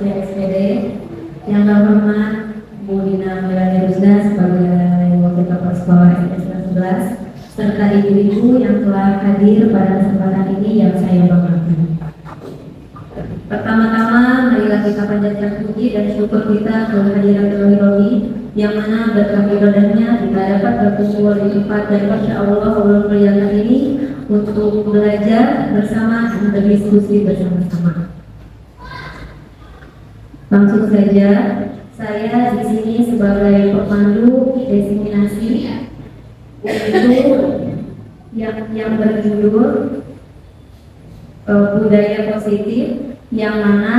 Manusia SPD, yang terhormat Bu Dina Melani Rusda sebagai Wakil Kepala Sekolah SD 11, serta ibu-ibu yang telah hadir pada kesempatan ini yang saya banggakan. Pertama-tama, marilah kita panjatkan puji dan syukur kita kehadiran Robi, yang mana berkat ibadahnya kita dapat berkumpul di tempat dan Masya Allah muliakan ini untuk belajar bersama dan berdiskusi bersama-sama. Langsung saja, saya di sini sebagai pemandu diseminasi untuk yang berjudul budaya positif, yang mana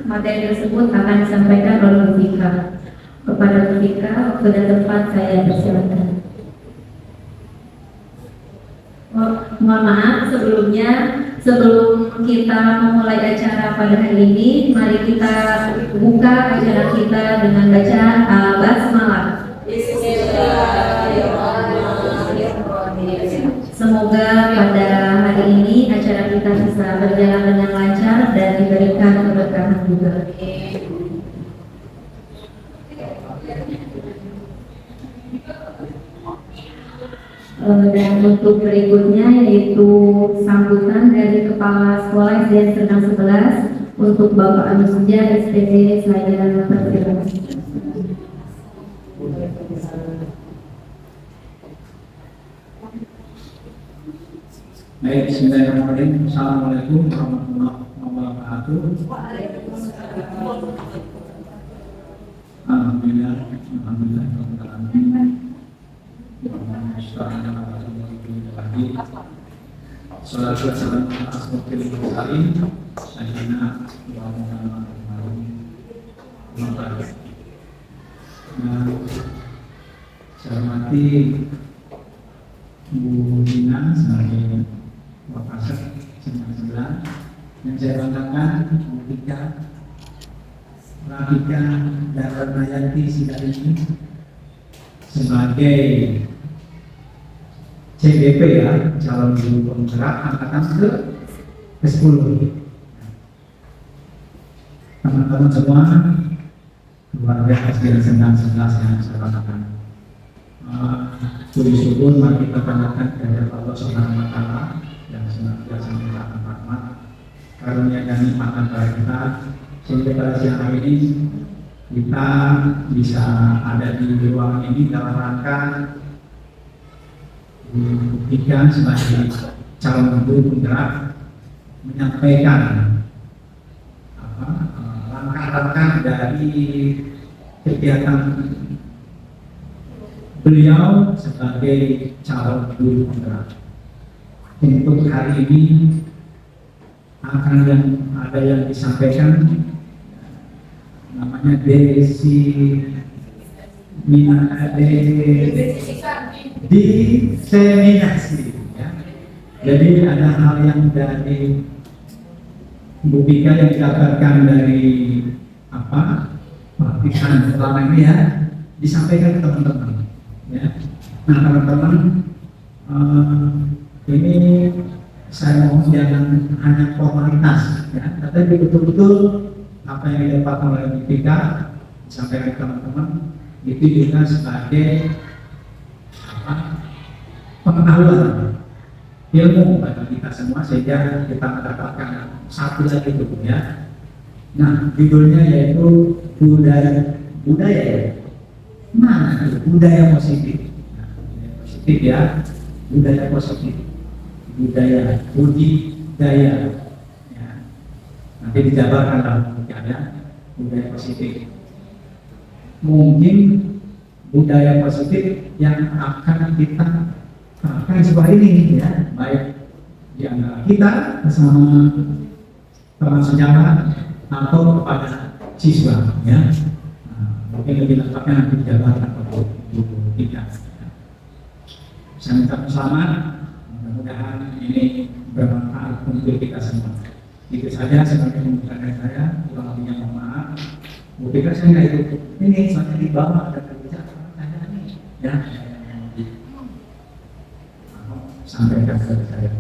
materi tersebut akan disampaikan oleh Bu Fika. Kepada Bu Fika, waktu dan tempat saya persilakan. Mohon maaf sebelumnya, sebelum kita memulai acara pada hari ini, mari kita buka acara kita dengan bacaan basmalah. Semoga pada hari ini acara kita bisa berjalan dengan lancar dan diberikan keberkahan juga. Dan untuk berikutnya yaitu sambutan dari Kepala Sekolah SD Serdang 11 untuk Bapak Anusja SPD, saya persilakan. Baik, bismillahirrahmanirrahim. Assalamualaikum warahmatullahi wabarakatuh. Alhamdulillah, alhamdulillah, alhamdulillah. Salatu wassalamu ala asyrofil mursalin sayyidina wa maulana Muhammad. Saya hormati Bu Dina sebagai Wakasek sebelah yang saya banggakan, Bu Tika, Rafika dan Ratnayanti Sidaini sebagai CBP ya, calon guru penggerak angkatan ke-10. Teman-teman semua, keluarga SD Serdang 11 yang saya banggakan. Puji syukur mari kita panjatkan kepada Allah Subhanahu wa taala yang senantiasa memberikan rahmat, karunia dan nikmat antara kita sehingga pada siang hari ini kita bisa ada di ruang ini dalam rangka buktikan sebagai calon guru penggerak menyampaikan langkah-langkah dari kegiatan beliau sebagai calon guru penggerak. Untuk hari ini akan ada yang disampaikan namanya diseminasi ya. Jadi ada hal yang dari buktikan yang didapatkan dari praktikan selama ini ya, disampaikan ke teman-teman ya. Nah teman-teman, ini saya mohon jangan hanya formalitas ya, tapi betul-betul apa yang didapatkan oleh BPK disampaikan ke teman-teman itu juga sebagai pengetahuan ilmu bagi kita semua sehingga kita mendapatkan satu lagi itu ya. Nah judulnya yaitu budaya ya. Nah budaya positif. Nah, budaya positif ya, budaya positif, budaya budidaya ya. Nanti dijabarkan dalam bukunya budaya positif. Mungkin budaya positif yang akan kita terapkan sebuah ini ya, baik di antara kita bersama teman sejawat atau kepada siswa ya. Mungkin lebih lengkapnya nanti dijabarkan oleh Bu Tika. Saya minta selamat, mudah-mudahan ini bermanfaat untuk kita semua. Itu saja sebagai pembukaan dari saya. Kurang lebihnya mohon maaf. Bu Tika saya nggak ikut ini, soalnya di bawah ada kebijakan saya nih ya. Sampaikan kepada saya.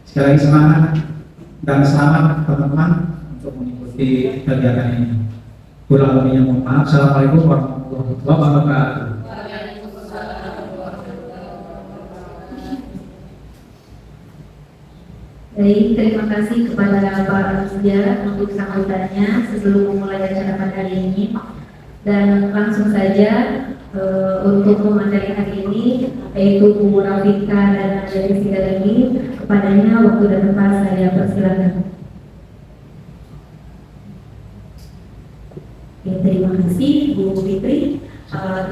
Sekali lagi semangat dan selamat teman-teman untuk mengikuti mengikuti kegiatan ini. Kurang lebihnya mohon maaf. Assalamualaikum warahmatullahi wabarakatuh. Baik, terima kasih kepada Pak Rusdia untuk sambutannya sebelum memulai acara pada hari ini. Dan langsung saja untuk pemateri hari ini, yaitu Bu Rafika dan Dari Sigalagi, kepadanya waktu dan tempat saya persilakan. Ya, terima kasih Bu Fitri.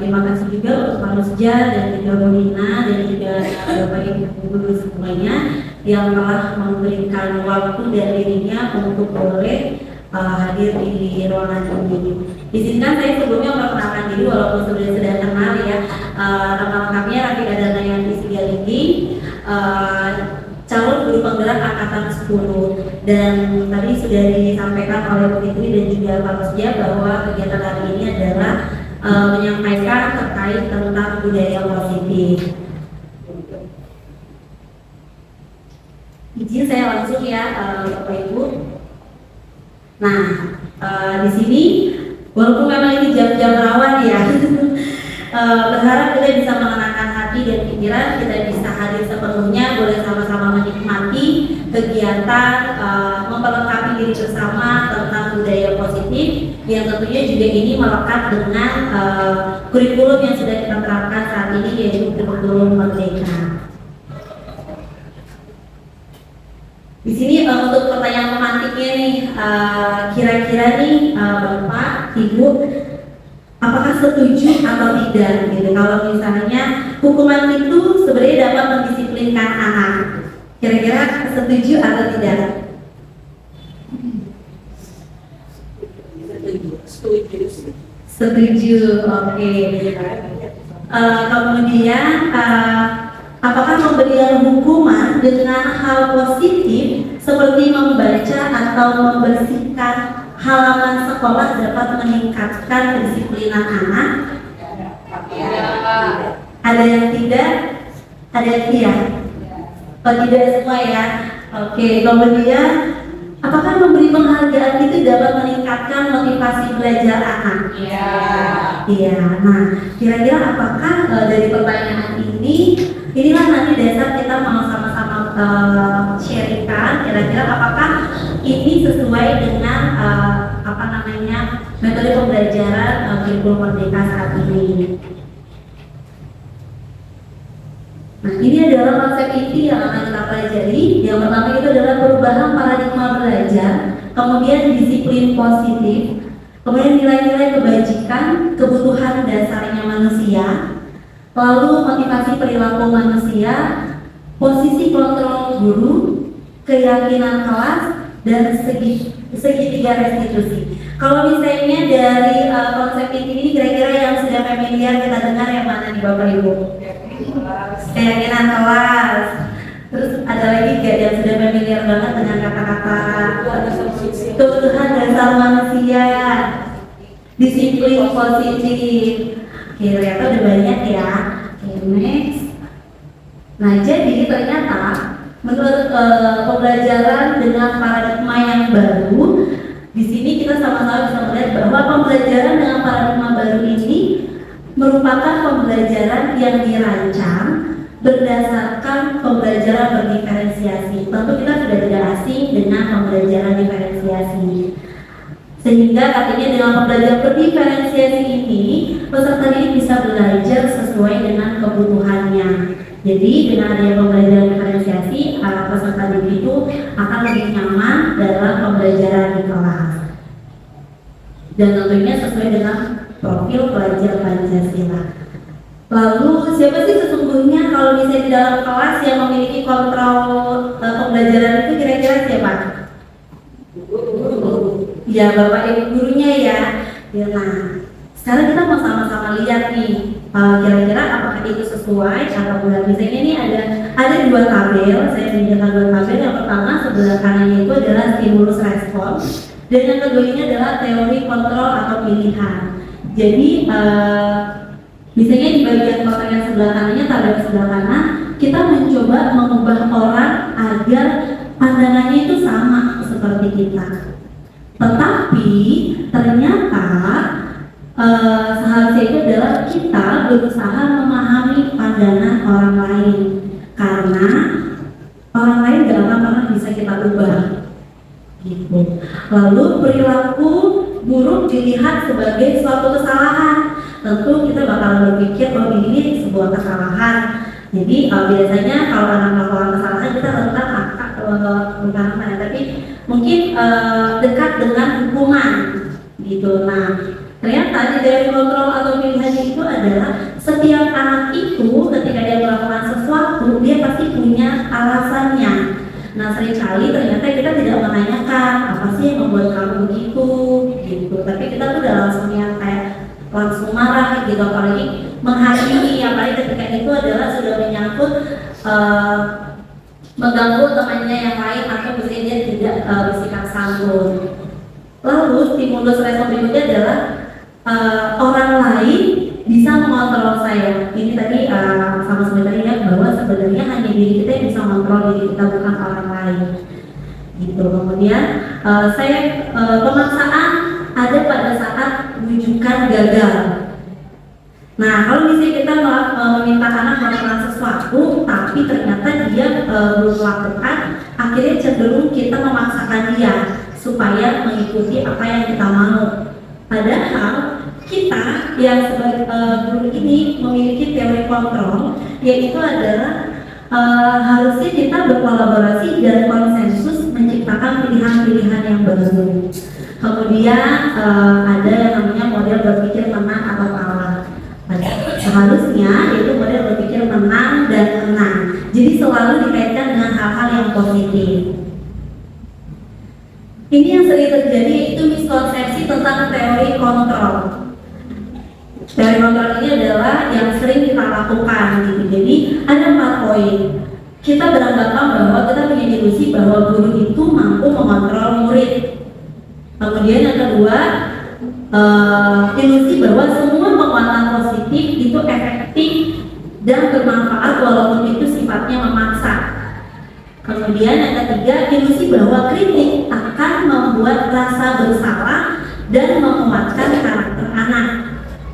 Terima kasih juga untuk Pak Rusdia dan juga Bu Nina dan juga Bapak Ibu Guru semuanya yang telah memberikan waktu dan dirinya untuk boleh hadir di ruangan ini. Izinkan saya sebelumnya memperkenalkan diri walaupun sudah kenal ya. Nama lengkapnya Rafika Darmayanti Sigalagi, calon guru penggerak angkatan 10. Dan tadi sudah disampaikan oleh Bu Fitri dan juga Pak Rusdia bahwa kegiatan hari ini adalah menyampaikan terkait tentang budaya positif. Izin saya langsung ya, Bapak Ibu. Nah, di sini walaupun memang ini jam-jam rawan ya, berharap kita bisa menenangkan hati dan pikiran, kita bisa hadir sepenuhnya, boleh sama-sama menikmati kegiatan memperlengkapi diri bersama tentang budaya positif yang tentunya juga ini melekat dengan kurikulum yang sudah kita terapkan saat ini, yaitu kurikulum Merdeka. Di sini untuk pertanyaan pemantiknya nih, kira-kira nih Bapak, Ibu, apakah setuju atau tidak gitu? Kalau misalnya hukuman itu sebenarnya dapat mendisiplinkan anak, kira-kira setuju atau tidak? Setuju, oke. Kemudian apakah pemberian hukuman dengan hal positif seperti membaca atau membersihkan halaman sekolah dapat meningkatkan kedisiplinan anak? Ada yang tidak? Ada yang iya? Oh, tidak semua ya? Oke, kemudian apakah memberi penghargaan itu dapat meningkatkan motivasi belajar anak? Iya. Nah, kira-kira apakah dari pertanyaan ini, inilah nanti dasar kita mau sama-sama sharingkan, kira-kira apakah ini sesuai dengan metode pembelajaran kurikulum Merdeka saat ini. Nah, ini adalah konsep inti yang akan kita pelajari. Yang pertama itu adalah perubahan paradigma belajar, kemudian disiplin positif, kemudian nilai-nilai kebajikan, kebutuhan dasarnya manusia, lalu motivasi perilaku manusia, posisi kontrol guru, keyakinan kelas, dan segitiga restitusi. Kalau misalnya dari konsep ini kira-kira yang sudah familiar kita dengar yang mana nih Bapak Ibu? Keyakinan kelas. Terus ada lagi gak yang sudah familiar banget dengan kata-kata kebutuhan dasar manusia, disiplin positif. Oke, ternyata udah banyak ya. Oke, next. Nah, jadi ternyata menurut pembelajaran dengan paradigma yang baru, di sini kita sama-sama bisa melihat bahwa pembelajaran dengan paradigma baru ini merupakan pembelajaran yang dirancang berdasarkan pembelajaran berdiferensiasi. Tentu kita sudah tidak asing dengan pembelajaran diferensiasi. Sehingga artinya dengan pembelajaran berdiferensiasi ini, peserta didik bisa belajar sesuai dengan kebutuhannya. Jadi dengan adanya pembelajaran diferensiasi, peserta didik itu akan lebih nyaman dalam pembelajaran di kelas. Dan tentunya sesuai dengan profil pelajar Pancasila. Lalu siapa sih sesungguhnya kalau misalnya di dalam kelas yang memiliki kontrol pembelajaran itu kira-kira siapa? Ya, Bapak Ibu gurunya ya. Nah, sekarang kita mau sama-sama lihat nih, kira-kira apakah itu sesuai atau bukan. Misalnya ini ada dua tabel, saya tunjukkan dua tabel. Yang pertama sebelah kanannya itu adalah stimulus respons, dan yang kedua ini adalah teori kontrol atau pilihan. Jadi misalnya di bagian kotak yang sebelah kanannya, tabel sebelah kanan, kita mencoba mengubah orang agar pandangannya itu sama seperti kita. Tetapi Tetapi ternyata seharusnya itu adalah kita berusaha memahami pandangan orang lain, karena orang lain gak akan pernah bisa kita ubah gitu. Lalu perilaku buruk dilihat sebagai suatu kesalahan, tentu kita bakal berpikir oh ini sebuah kesalahan. Jadi biasanya kalau anak melakukan kesalahan kita tentang bukan apa ya, tapi mungkin dekat dengan hukuman gitu. Nah, ternyata dari kontrol atau pilihan itu adalah setiap anak itu ketika dia melakukan sesuatu dia pasti punya alasannya. Nah, seringkali ternyata kita tidak menanyakan apa sih yang membuat kamu begitu gitu, tapi kita tuh udah langsung yang kayak langsung marah gitu, apalagi menghakimi, apalagi ketika itu adalah sudah menyangkut mengganggu temannya yang lain atau mungkin dia tidak bersikap santun. Lalu stimulus respon berikutnya adalah orang lain bisa mengontrol saya. Ini tadi sama sebenarnya ya, bahwa sebenarnya hanya diri kita yang bisa mengontrol diri kita, bukan orang lain gitu. Kemudian pemaksaan ada pada saat rujukan gagal. Nah, kalau misalnya kita meminta anak melakukan sesuatu tapi ternyata dia belum melakukan, akhirnya cenderung kita memaksakan dia supaya mengikuti apa yang kita mau. Padahal kita yang sebagai guru ini memiliki teori kontrol, yaitu adalah harusnya kita berkolaborasi dan konsensus menciptakan pilihan-pilihan yang baru. Kemudian ada yang namanya model berpikir menang atau kalah. Seharusnya itu model berpikir menang dan menang. Jadi selalu dikaitkan dengan hal-hal yang positif. Ini yang sering terjadi, yaitu miskonsepsi tentang teori kontrol. Teori kontrol ini adalah yang sering kita lakukan gitu. Jadi ada 4 poin. Kita beranggapan bahwa kita punya ilusi bahwa guru itu mampu mengontrol murid. Kemudian yang kedua, ilusi bahwa semua penguatan positif itu efektif dan bermanfaat walaupun itu sifatnya memaksa. Kemudian yang ketiga, ilusi bahwa kritik akan membuat rasa bersalah dan menguatkan karakter anak.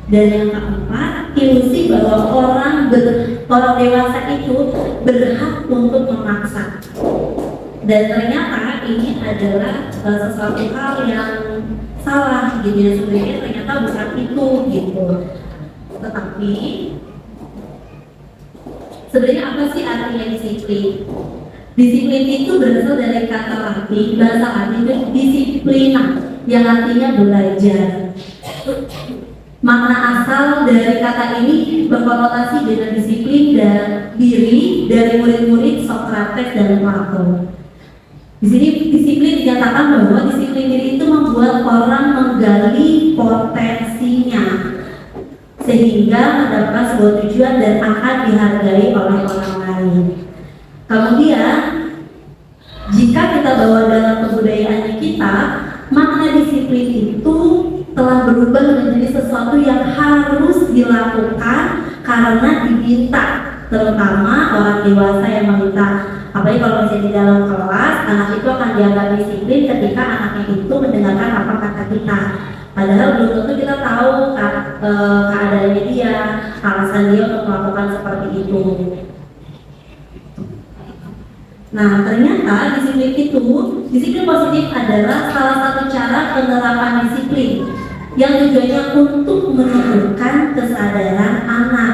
Dan yang keempat, ilusi bahwa orang dewasa itu berhak untuk memaksa. Dan ternyata ini adalah sesuatu hal yang salah gitu ya, sebenarnya ternyata bukan itu gitu. Tetapi sebenarnya apa sih artinya disiplin? Disiplin itu berasal dari kata Latin, bahasa Latin itu disiplina, yang artinya belajar. Makna asal dari kata ini berkonotasi dengan disiplin dan diri dari murid-murid Socrates dan Plato. Di sini disiplin dinyatakan bahwa disiplin diri itu membuat orang menggali potensinya sehingga mendapatkan sebuah tujuan dan akan dihargai oleh orang lain. Kemudian jika kita bawa dalam kebudayaan kita, makna disiplin itu telah berubah menjadi sesuatu yang harus dilakukan karena diminta, terutama orang dewasa yang meminta. Apalagi kalau misalnya di dalam kelas, anak itu akan dianggap disiplin ketika anaknya itu mendengarkan apa kata kita. Padahal belum tentu kita tahu keadaannya dia, alasan dia untuk melakukan seperti itu. Nah, ternyata disiplin positif adalah salah satu cara penerapan disiplin yang tujuannya untuk menumbuhkan kesadaran anak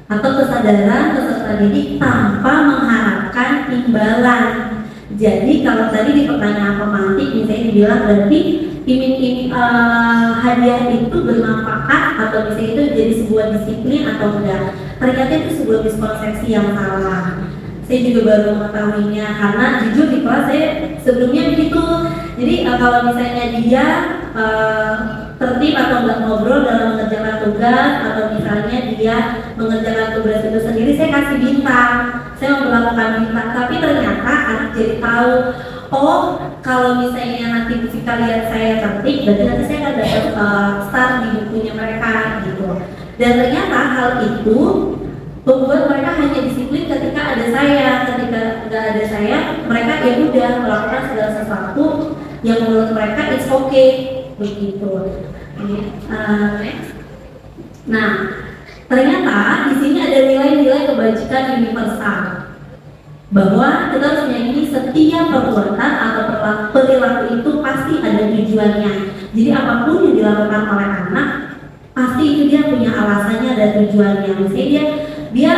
atau kesadaran peserta didik tanpa mengharapkan imbalan. Jadi kalau tadi di pertanyaan pemantik misalnya dibilang berarti iming-iming hadiah itu bermanfaat atau misalnya itu jadi sebuah disiplin atau enggak, ternyata itu sebuah miskonsepsi yang salah. Saya juga baru mengetahuinya karena jujur di kelas saya sebelumnya begitu. Jadi kalau misalnya dia tertib atau nggak ngobrol dalam mengerjakan tugas atau misalnya dia mengerjakan tugas itu sendiri, saya kasih bintang, saya memperlakukan bintang. Tapi ternyata anak jadi tahu, oh kalau misalnya nanti fisika lihat saya tertib, berarti nanti saya akan dapat star di bukunya mereka gitu. Dan ternyata hal itu membuat mereka hanya disiplin ketika ada saya. Ketika nggak ada saya, mereka ya udah melakukan segala sesuatu yang menurut mereka it's okay begitu. Next. Nah, ternyata di sini ada nilai-nilai kebajikan universal bahwa kita harus meyakini setiap perbuatan atau perilaku itu pasti ada tujuannya. Jadi apapun yang dilakukan oleh anak pasti itu dia punya alasannya dan tujuannya. Misalnya dia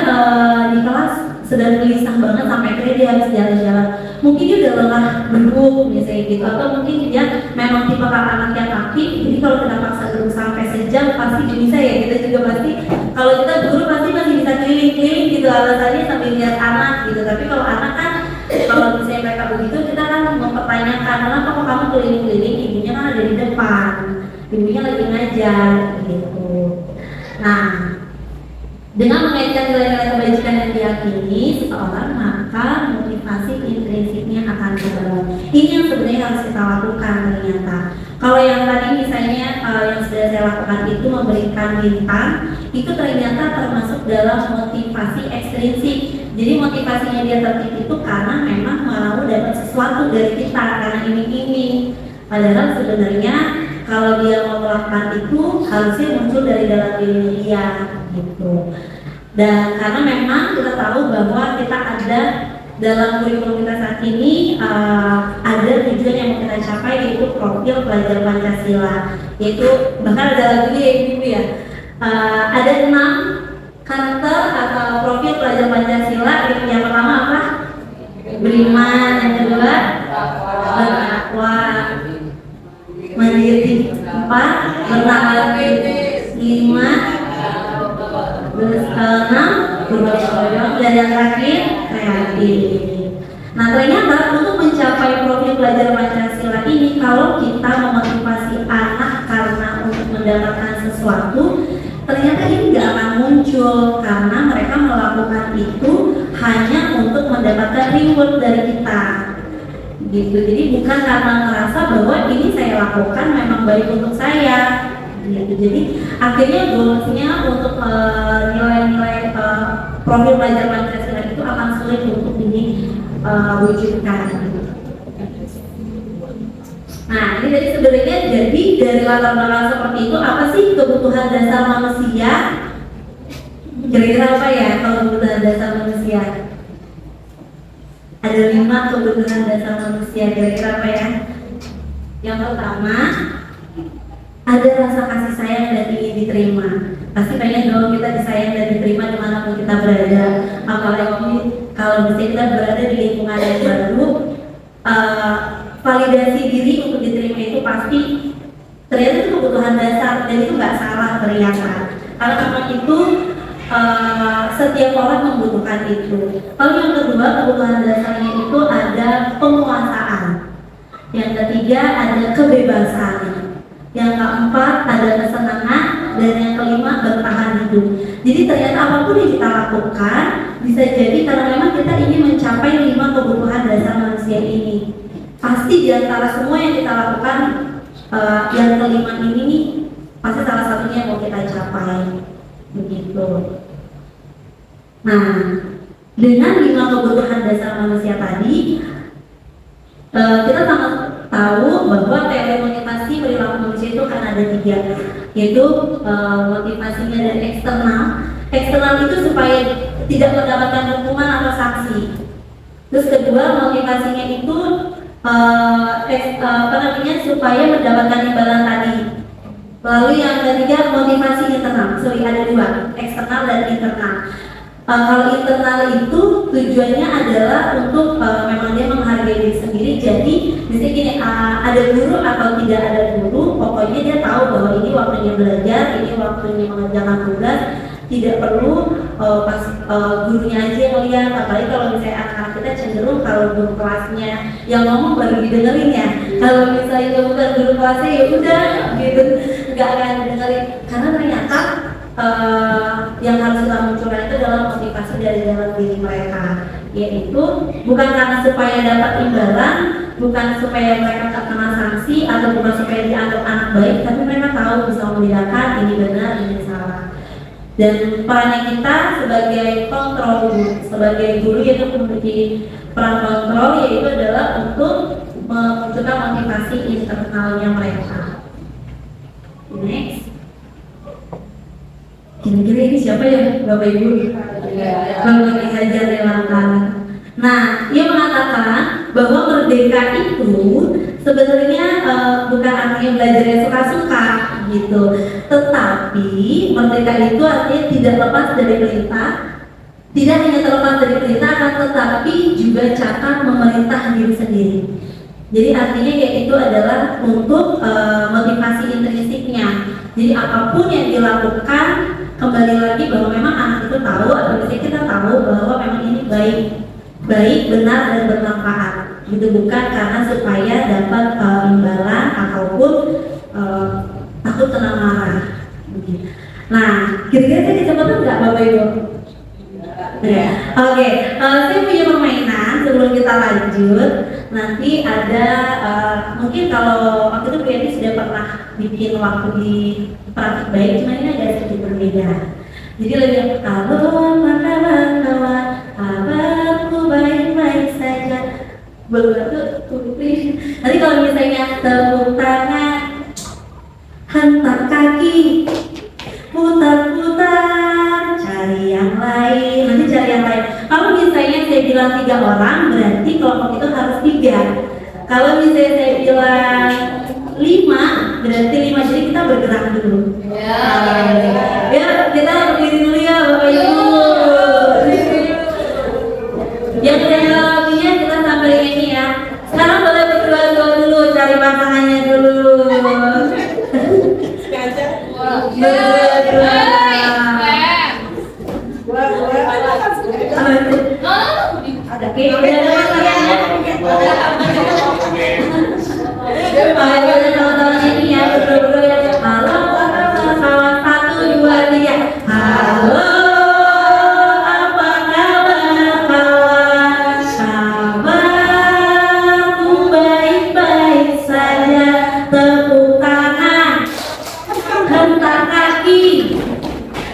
di kelas sedang gelisah banget sampai akhirnya dia harus jalan-jalan. Mungkin dia udah lelah duduk misalnya gitu, atau mungkin dia memang tipe anak yang aktif. Jadi kalau kita paksa duduk sampai sejam pasti bisa ya, kita juga pasti kalau kita guru pasti masih bisa keliling-keliling gitu alasannya sambil lihat anak gitu. Tapi kalau anak kan kalau misalnya mereka begitu kita kan mempertanyakan kenapa kok kamu keliling-keliling, ibunya kan ada di depan, ibunya lagi ngajar gitu. Nah, dengan mengaitkan nilai-nilai kebajikan yang diyakini seseorang, maka motivasi intrinsiknya akan berubah. Ini yang sebenarnya harus kita lakukan ternyata. Kalau yang tadi misalnya yang sudah saya lakukan itu memberikan bintang, itu ternyata termasuk dalam motivasi ekstrinsik. Jadi motivasinya dia tertib itu karena memang mau dapat sesuatu dari kita, karena iming-iming. Padahal sebenarnya kalau dia mau melakukan itu harusnya muncul dari dalam diri dia gitu. Dan karena memang kita tahu bahwa kita ada dalam kurikulum kita saat ini ada tujuan yang mau kita capai, yaitu profil pelajar Pancasila, yaitu bahkan ada lagunya ya ibu ya. Ada 6 karakter atau profil pelajar Pancasila. Yang pertama apa? Beriman. Yang kedua bertakwa, mandiri. 4 bertakwa. 5 6 bergotong-royong. Dan yang terakhir kreatif. Nah ternyata untuk mencapai profil pelajar Pancasila ini, kalau kita memotivasi anak karena untuk mendapatkan sesuatu, ternyata ini nggak akan muncul karena mereka melakukan itu hanya untuk mendapatkan reward dari kita gitu. Jadi bukan karena merasa bahwa ini saya lakukan memang baik untuk saya gitu. Jadi akhirnya goalsnya untuk nilai-nilai profil pelajar Pancasila itu akan sulit untuk diwujudkan gitu. Nah ini jadi sebenarnya dari latar belakang seperti itu, apa sih kebutuhan dasar manusia? Kira-kira apa ya kalau kebutuhan dasar manusia? Ada 5 kebutuhan dasar manusia, kira-kira apa ya? Yang pertama, ada rasa kasih sayang dan ingin diterima. Pasti pengen dong kita disayang dan diterima dimanapun kita berada. Apalagi kalau misalnya kita berada di lingkungan yang baru, validasi diri untuk diterima itu pasti ternyata itu kebutuhan dasar, dan itu nggak salah ternyata. Kalau memang itu setiap orang membutuhkan itu. Lalu yang kedua, kebutuhan dasarnya itu ada penguasaan. Yang ketiga ada kebebasan. Yang keempat ada kesenangan, dan yang kelima bertahan hidup. Jadi ternyata apapun yang kita lakukan bisa jadi karena memang kita ingin mencapai 5 kebutuhan dasar manusia ini. Pasti di antara semua yang kita lakukan yang kelima ini nih, pasti salah satunya yang mau kita capai begitu. Nah, dengan 5 kebutuhan dasar manusia tadi, kita sangat tahu bahwa teori motivasi perilaku manusia itu kan ada 3, yaitu motivasinya dari eksternal. Eksternal itu supaya tidak mendapatkan hukuman atau sanksi. Terus kedua, motivasinya itu supaya mendapatkan imbalan tadi. Lalu yang ketiga, motivasi internal. Ada 2, eksternal dan internal. Kalau internal itu tujuannya adalah untuk memang dia menghargai diri sendiri. Jadi misalnya gini, ada guru atau tidak ada guru, pokoknya dia tahu bahwa ini waktunya belajar, ini waktunya mengerjakan tugas. Tidak perlu pas gurunya aja yang lihat. Apalagi kalau misalnya anak-anak kita cenderung kalau guru kelasnya yang ngomong baru didengerin ya. Kalau misalnya bukan guru kelasnya ya udah gitu, nggak akan didengerin. Karena ternyata yang harus kita munculkan itu adalah motivasi dari dalam diri mereka, yaitu bukan karena supaya dapat imbalan, bukan supaya mereka terkena sanksi, atau bukan supaya dianggap anak baik, tapi mereka tahu bisa membedakan ini benar, ini salah. Dan perannya kita sebagai kontrol, sebagai guru, yaitu memiliki peran kontrol, yaitu adalah untuk juga motivasi internalnya mereka. Next. Kira-kira ini siapa ya Bapak Ibu? Bapak Hajar Dewantara. Nah, ia mengatakan bahwa merdeka itu sebenarnya bukan artinya belajar yang suka-suka gitu, tetapi merdeka itu artinya tidak lepas dari perintah, tidak hanya terlepas dari perintah, akan tetapi juga cara memerintah diri sendiri. Jadi artinya yaitu adalah untuk motivasi intrinsiknya. Jadi apapun yang dilakukan, kembali lagi bahwa memang anak itu tahu, atau misalnya kita tahu bahwa memang ini baik, benar dan bermanfaat. Gitu, bukan karena supaya dapat imbalan ataupun takut kena marah. Nah, kira-kira kecepatan nggak Bapak Ibu? Ya. Oke, saya punya permainan sebelum kita lanjut. Nanti ada mungkin kalau waktu itu Bu Yenti sudah pernah bikin waktu di praktik baik, cuma ini agak sedikit berbeda. Jadi lebih kawan, kawan, kabarku baik-baik saja. Berbatu tulis. Nanti kalau misalnya tepuk tangan, hentak kaki, putar-putar, cari yang lain. Nanti cari yang lain. Kalau misalnya saya bilang 3 orang, berarti kelompok itu harus 3. Kalau misalnya saya bilang 5, berarti 5. Jadi kita bergerak dulu. Ya, kita berdiri dulu ya Bapak Ibu. Yang lainnya kita sambil ini ya. Sekarang boleh berdua-dua dulu, cari pasangannya dulu. Berdua-dua. Oke, udah ada pasangannya. Ayo teman-teman ini ya, berdua-dua ya. Halo, salah 1, 2, 3. Halo.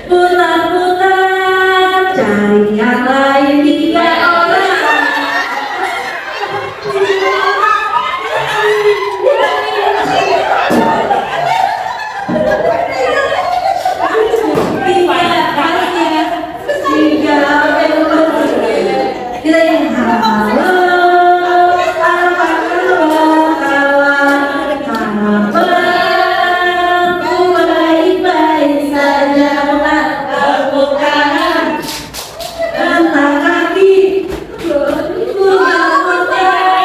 Putar-putar, cari yang lain 3 orang. Kita yang halo, apa kawan, kabarku baik-baik saja. Tepuk tangan, hentak kaki, putar-putar,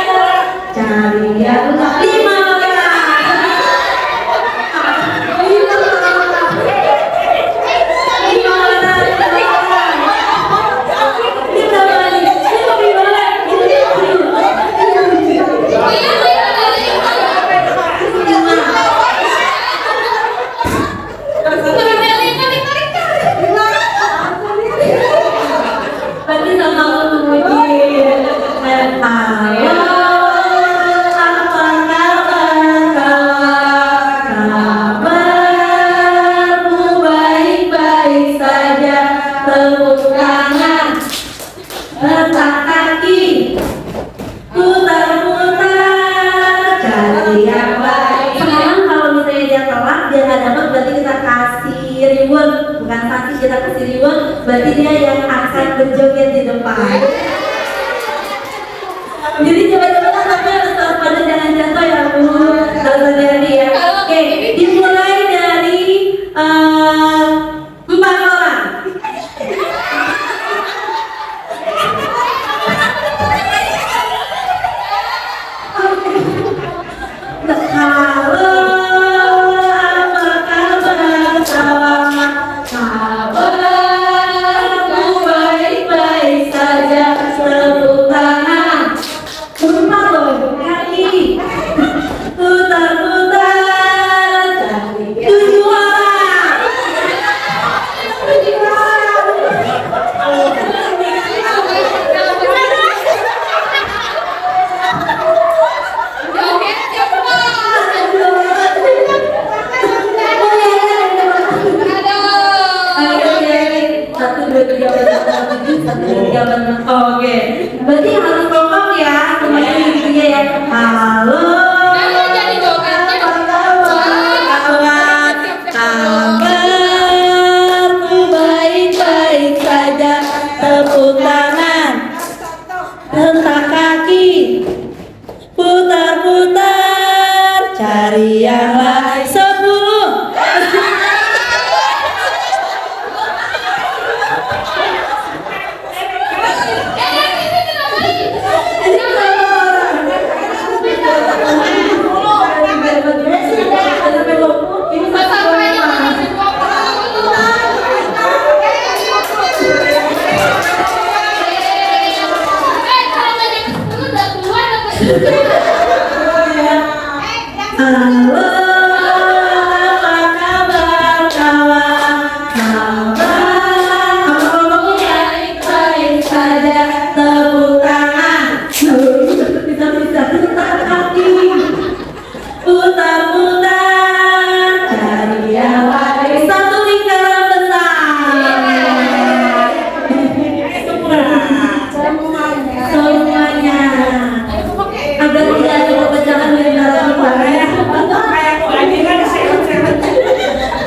cari yang 5 berarti dia yang akan berjoget di depan. Jadi coba-coba tapi harus pada jangan jatuh ya Bu. Harus hati-hati ya. Oke, dimulai dari 4 orang. Halo. Oke, berarti harus kompak ya semuanya intinya ya. Halo.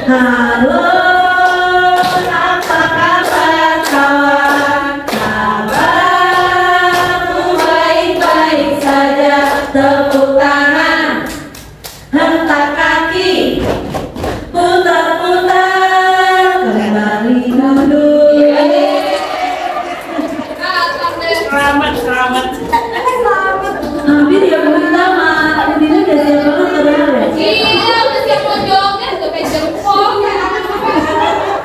Halo, apa kabar kawan? Kabarku baik-baik saja. Tepuk tangan, hentak kaki, putar-putar, kembali duduk. Selamat. Hampir ya Bu Rita mah, ini udah siap banget padahal ya. Iya, udah siap mau joget, udah kayak jempol.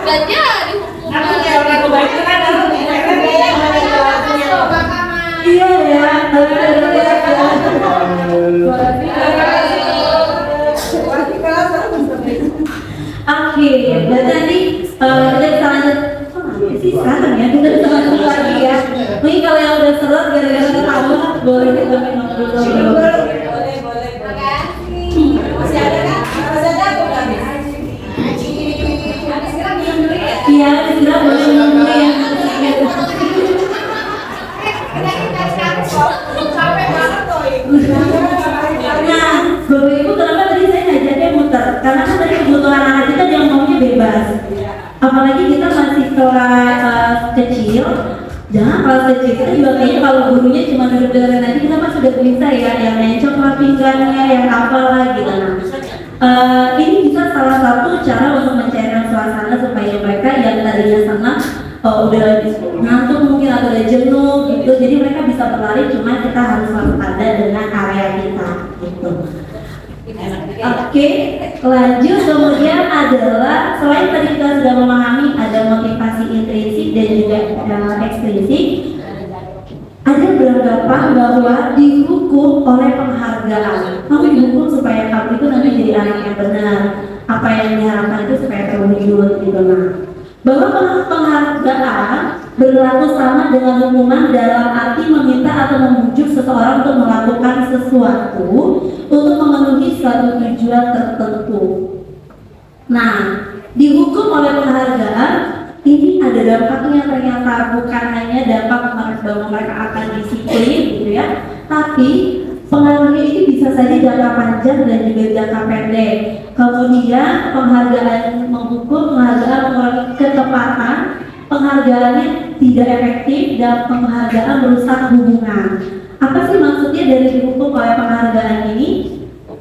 Dan jadi hukuman. Iya ya, tapi oke, dan tadi kita bisa lanjut. Kok nanti sih sekarang ya, kita bisa lanjut lagi ya. Mungkin kalau yang udah seret gara-gara ketawa, boleh kita minum dulu. Iya, kita boleh minum dulu ya. Nah, Bapak Ibu kenapa tadi saya ngajaknya muter? Karena kan tadi kebutuhan anak kita yang maunya bebas. Apalagi kita masih kelas kecil. Jangan kelas kecil kita juga kayaknya kalau gurunya cuma duduk-dudukan aja kita pas sudah bisa ya, yang nencok lah pinggangnya, yang apalah gitu. Nah, ini bisa salah satu cara untuk mencairkan suasana supaya mereka yang tadinya senang udah lagi ngantuk mungkin atau udah jenuh gitu, jadi mereka bisa berlari, cuma kita harus waspada dengan area kita gitu. Oke, lanjut. Kemudian adalah selain tadi kita sudah memahami ada motivasi intrinsik dan juga ekstrinsik, ada beranggapan bahwa dihukum oleh penghargaan. Kamu dihukum supaya kamu itu nanti jadi anak yang benar. Apa yang diharapkan itu supaya terwujud gitu. Nah, bahwa penghargaan berlaku sama dengan hukuman dalam arti meminta atau membujuk seseorang untuk melakukan sesuatu untuk memenuhi suatu tujuan tertentu. Nah, dihukum oleh penghargaan ini ada dampaknya, ternyata bukan hanya dampak bahwa mereka akan disiplin gitu ya, tapi pengaruhnya ini bisa saja jangka panjang dan juga jangka pendek. Kemudian penghargaan menghukum, penghargaan mengurangi ketepatan, penghargaannya tidak efektif, dan penghargaan merusak hubungan. Apa sih maksudnya dari dihukum oleh penghargaan ini?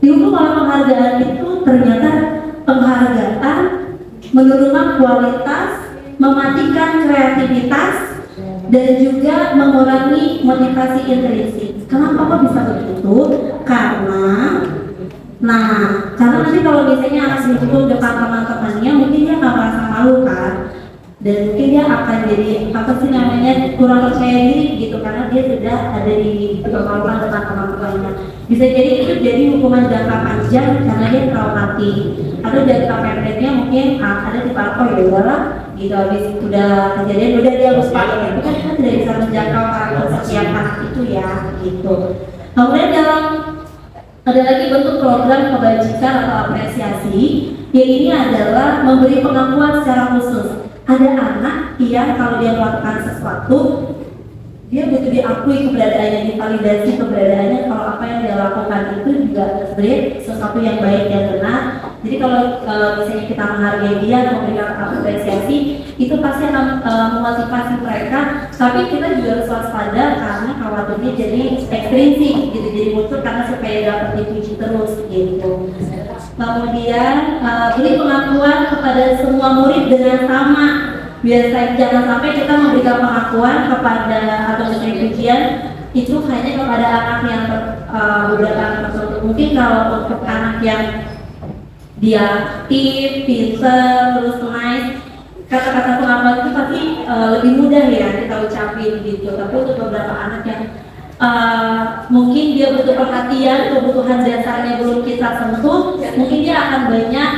Dihukum oleh penghargaan itu ternyata penghargaan menurunkan kualitas, mematikan kreativitas, dan juga mengurangi motivasi intrinsik. Kenapa kok bisa begitu? Karena nanti kalau misalnya anak dihukum depan teman-temannya, mungkin dia nggak merasa malu kan, dan mungkin dia akan jadi apa sih namanya kurang percaya diri gitu, karena dia sudah ada di depan teman-temannya. Bisa jadi itu jadi hukuman jangka panjang karena dia traumatik, atau jangka pendeknya mungkin ada di parkour ya udahlah gitu, habis udah kejadian udah dia lupa, itu kan kita tidak bisa menjangkau karakter setiap anak itu ya gitu. Kemudian ada lagi bentuk program kebajikan atau apresiasi, yang ini adalah memberi pengakuan secara khusus. Ada anak yang kalau dia melakukan sesuatu, dia butuh diakui keberadaannya, divalidasi keberadaannya kalau apa yang dia lakukan itu juga sebenarnya sesuatu yang baik dan benar. Jadi kalau misalnya kita menghargai dia dan memberikan apresiasi, itu pasti akan memotivasi mereka. Tapi kita juga harus waspada karena khawatirnya jadi ekstrinsik gitu, jadi muncul karena supaya dapat dipuji terus gitu. Kemudian beri pengakuan kepada semua murid dengan sama. Biasanya jangan sampai kita memberikan pengakuan kepada atau memberi pujian itu hanya kepada anak yang beberapa anak tertentu. Mungkin kalau untuk anak yang dia aktif, pinter, terus nice, kata-kata pengakuan itu pasti lebih mudah ya kita ucapin gitu. Tapi untuk beberapa anak yang mungkin dia butuh perhatian, kebutuhan dasarnya belum kita sentuh, mungkin dia akan banyak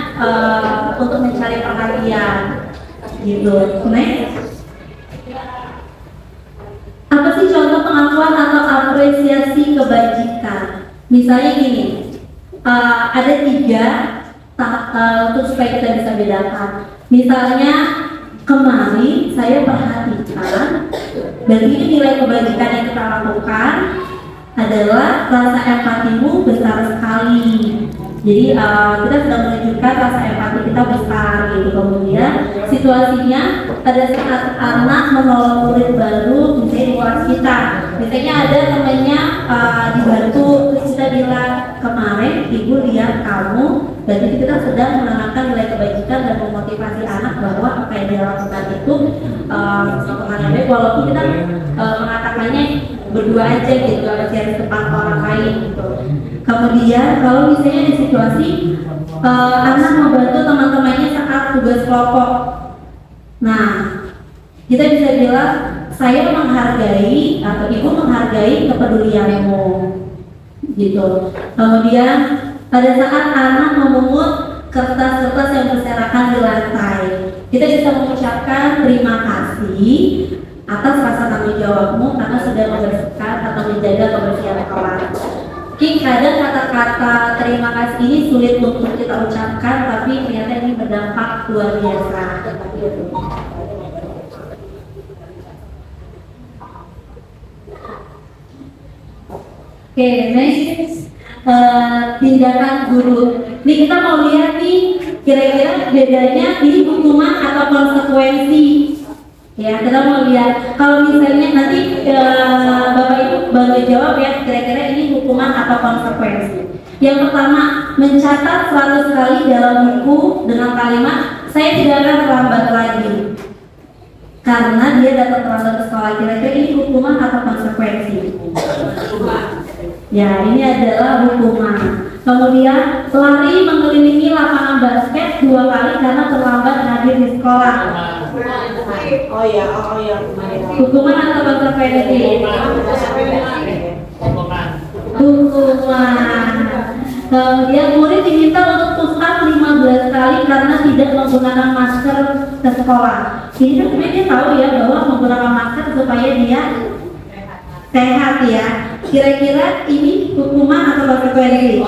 untuk mencari perhatian gitu. Next, apa sih contoh pengakuan atau apresiasi kebajikan? Misalnya gini, ada 3 untuk supaya kita bisa bedakan. Misalnya kemarin saya perhatikan, dan ini nilai kebajikan yang kita lakukan adalah rasa empatimu besar sekali. Jadi kita sudah menunjukkan rasa empati kita besar gitu. Kemudian situasinya pada saat anak menolong murid baru misalnya di kelas kita, misalnya ada temannya dibantu, terus kita bilang kemarin ibu lihat kamu, berarti kita sedang menanamkan nilai kebajikan dan memotivasi anak bahwa apa yang dia lakukan itu suatu hal yang baik, walaupun kita mengatakannya berdua aja gitu, gak cari depan orang lain gitu. Kemudian kalau misalnya di situasi anak membantu teman-temannya saat tugas kelompok, nah kita bisa bilang saya menghargai atau ibu menghargai kepedulianmu gitu. Kemudian pada saat anak memungut kertas-kertas yang berserakan di lantai, kita bisa mengucapkan terima kasih atas rasa tanggung jawabmu karena sudah membersihkan atau menjaga kebersihan kelas. Mungkin kadang kata-kata terima kasih ini sulit untuk kita ucapkan, tapi ternyata ini berdampak luar biasa. Oke, next tindakan guru. Ini kita mau lihat nih kira-kira bedanya ini hukuman atau konsekuensi. Ya, kita mau lihat kalau misalnya nanti Bapak Ibu bantu jawab ya, kira-kira ini hukuman atau konsekuensi. Yang pertama, mencatat 100 kali dalam buku dengan kalimat saya tidak akan terlambat lagi karena dia datang terlambat ke sekolah. Kira-kira ini hukuman atau konsekuensi? Ya, ini adalah hukuman. Kemudian lari mengelilingi lapangan basket 2 kali karena terlambat hadir di sekolah. Oh ya. Hukuman atau konsekuensi? Hukuman. Kemudian murid diminta untuk push up 15 kali karena tidak menggunakan masker ke sekolah. Ini kan sebenarnya dia tahu ya bahwa menggunakan masker supaya dia sehat ya. Kira-kira ini hukuman atau konsekuensi?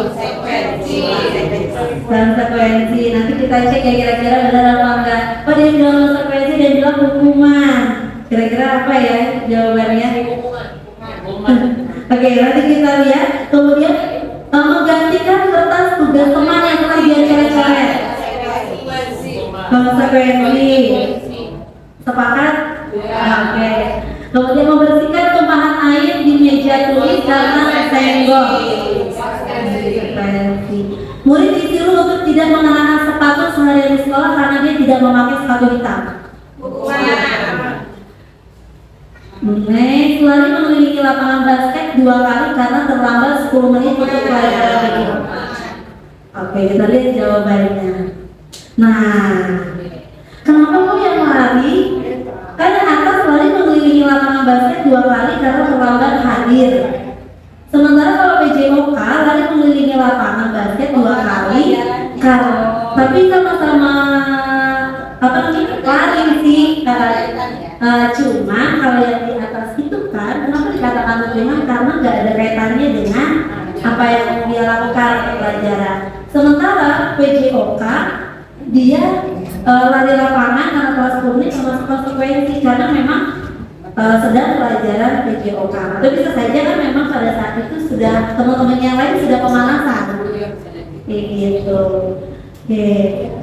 Konsekuensi. Nanti kita cek ya kira-kira benar apa enggak. Oh, dia bilang konsekuensi dan bilang hukuman. Kira-kira apa ya jawabannya? Oke, nanti kita lihat. Kemudian menggantikan kertas tugas teman yang telah dia coret-coret. Konsekuensi. Sepakat? Oke. Kemudian membersihkan tumpahan air di meja tulis karena tersenggol. Murid disuruh untuk tidak mengenakan sepatu seharian di sekolah karena dia tidak memakai sepatu hitam. Next, lari mengelilingi lapangan basket 2 kali karena terlambat 10 menit untuk pelajaran video. Oke, kita lihat jawabannya. Nah, kenapa kok yang lari? Kan yang atas lari mengelilingi lapangan basket 2 kali karena terlambat hadir. Sementara kalau PJOK lari mengelilingi lapangan basket 2 kali tapi sama-sama apa namanya lari sih. Cuma kalau yang di atas itu kan kenapa dikatakan hukuman? Karena nggak ada kaitannya dengan apa yang dia lakukan untuk pelajaran. Sementara PJOK dia lari lapangan karena kelas 10 menit termasuk konsekuensi karena memang sedang pelajaran PJOK. Atau bisa saja kan memang pada saat itu sudah teman-teman yang lain sudah pemanasan. Gitu. Oke.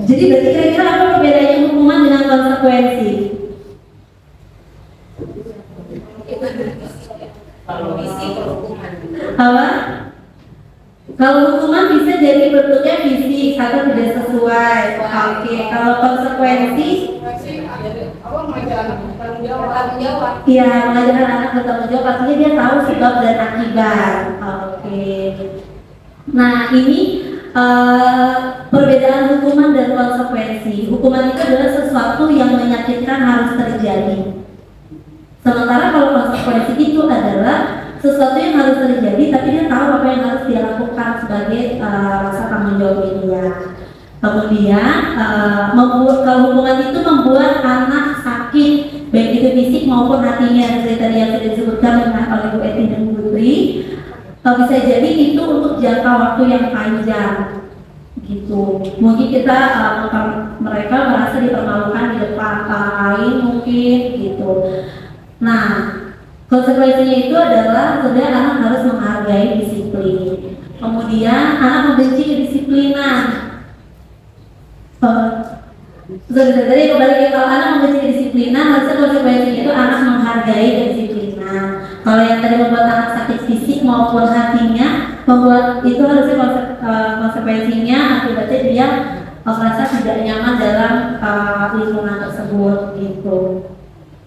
Jadi berarti kira-kira apa perbedaannya hukuman dengan konsekuensi? Apa? Kalau hukuman bisa jadi bentuknya fisik atau tidak sesuai. Oke. Kalau konsekuensi? Iya, mengajarkan anak bertanggung jawab. Artinya dia tahu sebab dan akibat. Oke. Nah, ini perbedaan hukuman dan konsekuensi. Hukuman itu adalah sesuatu yang menyakitkan harus terjadi. Sementara kalau konsekuensi itu adalah sesuatu yang harus terjadi, tapi dia tahu apa yang harus dia lakukan sebagai rasa tanggung jawab dia. Kemudian kalau hukuman itu membuat anak sakit, baik itu fisik maupun hatinya, seperti tadi yang sudah disebutkan oleh Bu Eti dan Bu Putri. Bisa jadi itu untuk jangka waktu yang panjang, gitu. Mungkin kita mereka merasa dipermalukan di depan orang lain mungkin, gitu. Nah, konsekuensinya itu adalah sebenarnya anak harus menghargai disiplin. Kemudian anak membenci kedisiplinan. Tadi kembali ke kalau anak membenci kedisiplinan, harusnya konsekuensinya itu anak menghargai kedisiplinan. Kalau yang tadi membuat anak sakit fisik maupun hatinya, membuat itu harusnya konsekuensinya akibatnya dia merasa tidak nyaman dalam lingkungan tersebut gitu.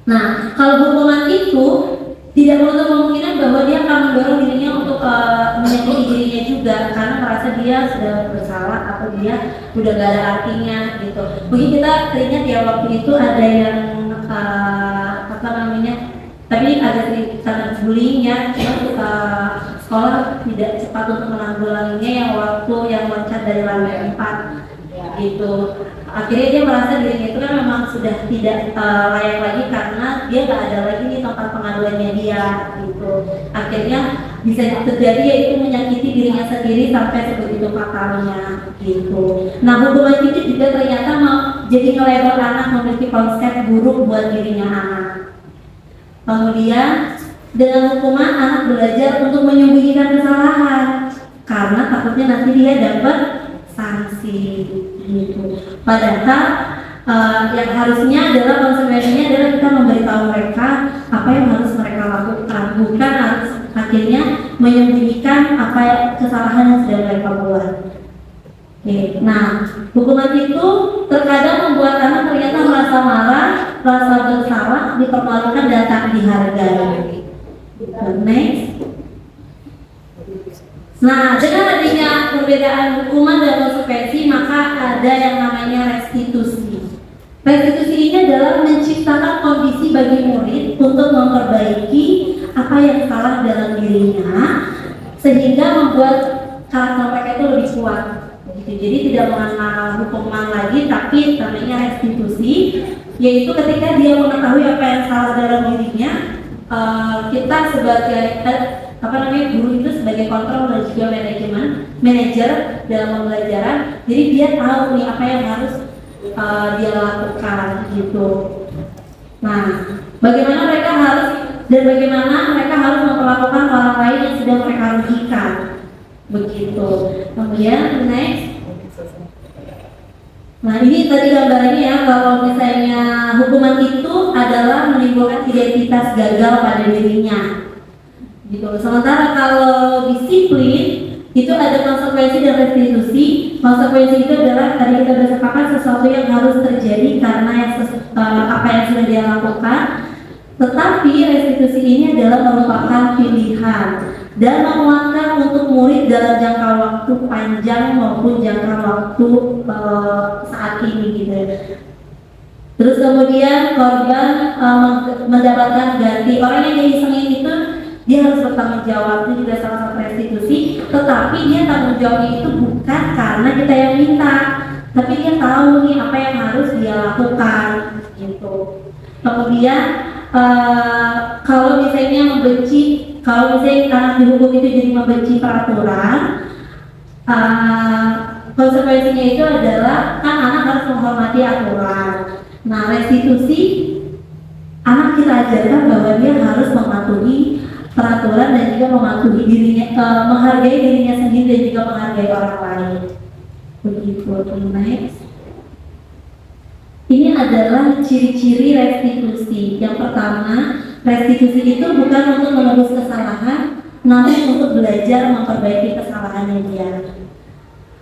Nah, kalau hukuman itu tidak menutup kemungkinan bahwa dia akan mendorong dirinya untuk menyakiti dirinya juga karena merasa dia sudah bersalah atau dia sudah gak ada artinya gitu. Mungkin kita teringat ya waktu itu ada yang apa namanya, tapi ada cerita bullying ya, sekolah tidak cepat untuk menanggulanginya yang waktu yang loncat dari lantai 4 gitu. Akhirnya dia merasa dirinya itu kan memang sudah tidak layak lagi karena dia gak ada lagi nih tempat pengaduannya dia gitu. Akhirnya bisa terjadi yaitu menyakiti dirinya sendiri sampai sebegitu fatalnya gitu. Nah, hukuman itu juga ternyata jadi ngelabel anak memiliki konsep buruk buat dirinya anak. Kemudian dengan hukuman anak belajar untuk menyembunyikan kesalahan karena takutnya nanti dia dapat sanksi gitu. Padahal yang harusnya adalah konsekuensinya adalah kita memberitahu mereka apa yang harus mereka lakukan, bukan harus akhirnya menyembunyikan apa kesalahan yang sudah mereka buat. Oke. Nah, hukuman itu terkadang membuat anak ternyata merasa marah, merasa bersalah, dipermalukan dan tak dihargai. Next. Nah, dengan adanya perbedaan hukuman dan konsekuensi, maka ada yang namanya restitusi. Restitusi ini adalah menciptakan kondisi bagi murid untuk memperbaiki apa yang salah dalam dirinya, sehingga membuat karakter mereka itu lebih kuat. Jadi tidak mengenal hukuman lagi, tapi namanya restitusi, yaitu ketika dia mengetahui apa yang salah dalam dirinya, kita sebagai guru itu sebagai kontrol dan juga manajer dalam pembelajaran, jadi dia tahu nih apa yang harus dia lakukan gitu. Nah, bagaimana mereka harus memperlakukan orang lain yang sudah mereka rugikan begitu. Kemudian next. Nah, ini tadi gambarannya ya, kalau misalnya hukuman itu adalah menimbulkan identitas gagal pada dirinya gitu. Sementara kalau disiplin itu ada konsekuensi dan restitusi. Konsekuensi itu adalah tadi kita sudah sepakat sesuatu yang harus terjadi karena apa yang sudah dia lakukan. Tetapi restitusi ini adalah merupakan pilihan dan menguatkan untuk murid dalam jangka waktu panjang maupun jangka waktu saat ini gitu. Terus kemudian korban mendapatkan ganti. Orang yang diisengin itu dia harus bertanggung jawab, itu juga salah satu restitusi. Tetapi dia tanggung jawabnya itu bukan karena kita yang minta, tapi dia tahu nih apa yang harus dia lakukan gitu. Kemudian kalau misalnya anak dihukum itu jadi membenci peraturan, konsekuensinya itu adalah kan anak harus menghormati aturan. Nah, restitusi anak kita ajarkan bahwa dia harus mematuhi peraturan dan juga mematuhi dirinya, menghargai dirinya sendiri dan juga menghargai orang lain. Begitu. Next. Ini adalah ciri-ciri restitusi. Yang pertama, restitusi itu bukan untuk menebus kesalahan, namun untuk belajar memperbaiki kesalahannya dia.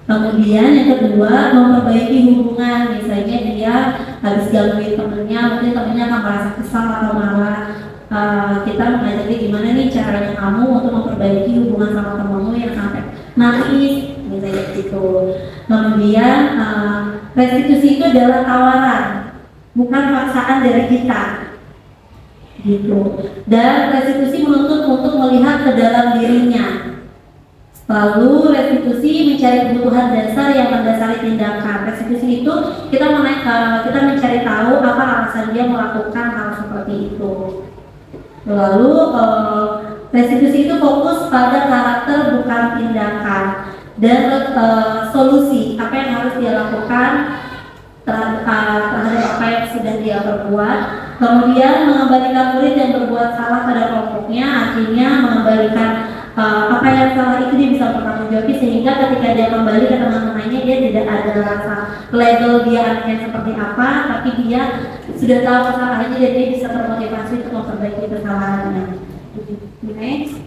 Kemudian yang kedua, memperbaiki hubungan. Misalnya dia habis gangguin temennya, mungkin temennya akan merasa kesal atau marah. Kita mengajak dia gimana nih caranya kamu untuk memperbaiki hubungan sama temanmu yang sampai nangis, misalnya gitu. Kemudian restitusi itu adalah tawaran, bukan paksaan dari kita, gitu. Dan restitusi menuntut untuk melihat ke dalam dirinya. Lalu restitusi mencari kebutuhan dasar yang mendasari tindakan. Restitusi itu kita mencari tahu apa alasan dia melakukan hal seperti itu. Lalu restitusi itu fokus pada karakter bukan tindakan dan solusi apa yang harus dia lakukan terhadap apa yang sudah dia perbuat. Kemudian mengembalikan murid yang berbuat salah pada kelompoknya, akhirnya mengembalikan apa yang salah itu dia bisa bertanggung sehingga ketika dia kembali ke teman-temannya dia tidak ada rasa label dia anaknya seperti apa, tapi dia sudah tahu kesalahannya dan dia bisa termotivasi untuk memperbaiki kesalahannya. Next.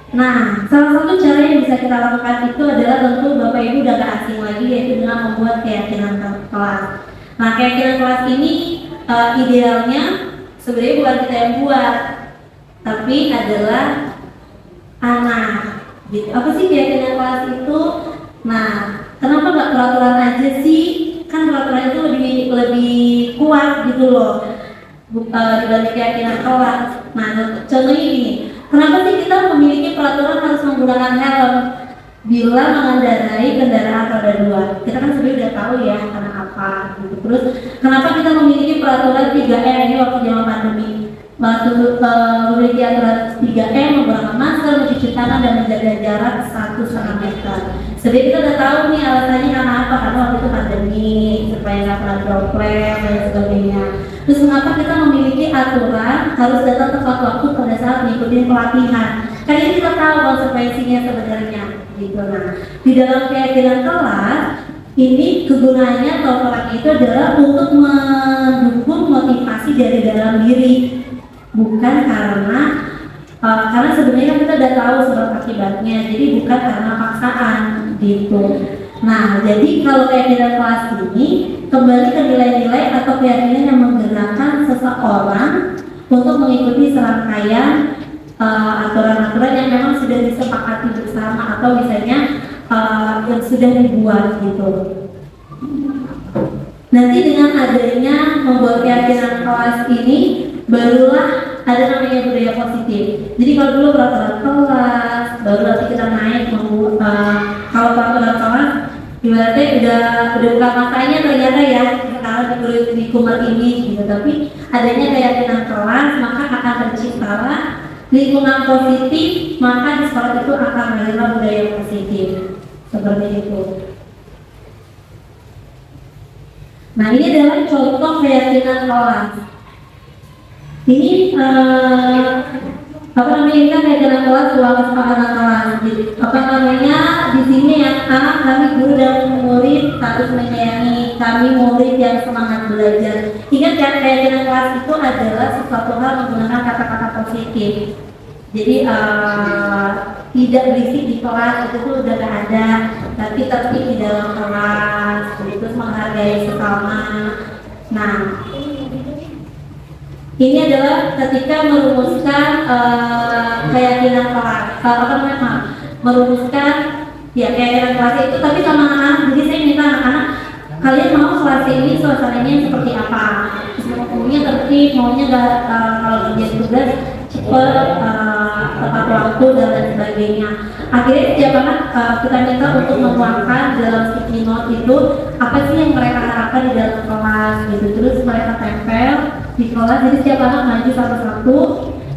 Nah, salah satu cara yang bisa kita lakukan itu adalah tentu Bapak Ibu udah gak asing lagi, yaitu dengan membuat keyakinan kelas. Nah, keyakinan kelas ini idealnya sebenarnya bukan kita yang buat, tapi adalah anak. Gitu. Apa sih keyakinan kelas itu? Nah, kenapa nggak peraturan aja sih? Kan peraturan itu lebih kuat gitu loh, dibanding keyakinan kelas. Nah, contohnya gini. Kenapa sih kita memiliki peraturan harus menggunakan helm bila mengendarai kendaraan roda 2? Kita kan sebenarnya udah tahu ya karena apa gitu. Terus kenapa kita memiliki peraturan 3M ini waktu zaman pandemi? Memiliki aturan 3M, menggunakan masker, mencuci tangan dan menjaga jarak 1,5 meter. Sebenarnya kita udah tahu nih alasannya karena apa? Karena waktu itu pandemi, supaya nggak kena droplet dan sebagainya. Terus mengapa kita memiliki aturan harus datang tepat waktu pada saat mengikuti pelatihan? Karena ini kita tahu konsekuensinya sebenarnya. Gitu. Nah, di dalam keyakinan kelas ini kegunaannya atau kelas itu adalah untuk mendukung motivasi dari dalam diri, bukan karena sebenarnya kita udah tahu sebab akibatnya, jadi bukan karena paksaan gitu. Nah, jadi kalau keyakinan kelas ini kembali ke nilai-nilai atau keyakinan yang menggerakkan seseorang untuk mengikuti serangkaian aturan-aturan yang memang sudah disepakati bersama atau misalnya yang sudah dibuat gitu. Nanti dengan adanya membuat keyakinan kelas ini barulah ada namanya budaya positif. Jadi kalau dulu peraturan kelas, baru nanti kita naik kalau peraturan kelas ibaratnya udah bukan masanya ternyata ya sekarang di kumar ini gitu. Tapi adanya keyakinan kelas maka akan tercipta lingkungan positif, maka di sekolah itu akan menerima budaya positif seperti itu. Nah, ini adalah contoh keyakinan kelas. Ini apa namanya, ini kan keyakinan kelas ruang kesepakatan kelas. Jadi, apa namanya di sini yang A, kami guru dan murid harus menyayangi, kami murid yang semangat belajar. Ingat ya, keyakinan kelas itu adalah sesuatu hal menggunakan kata-kata positif. Jadi tidak berisik di kelas itu tuh udah gak ada, tapi tertib di dalam kelas, terus menghargai sesama. Nah, ini adalah ketika merumuskan keyakinan kelas, merumuskan ya keyakinan kelas itu, tapi sama anak-anak. Jadi saya minta anak-anak, kalian mau kelas ini suasananya seperti apa? Maunya tertib, maunya nggak kalau kerja tugas cepet, tepat waktu dan lain sebagainya. Akhirnya setiap anak kita minta untuk menuangkan dalam sticky note itu apa sih yang mereka harapkan di dalam kelas gitu. Terus mereka tempel di kelas, jadi setiap anak maju satu-satu.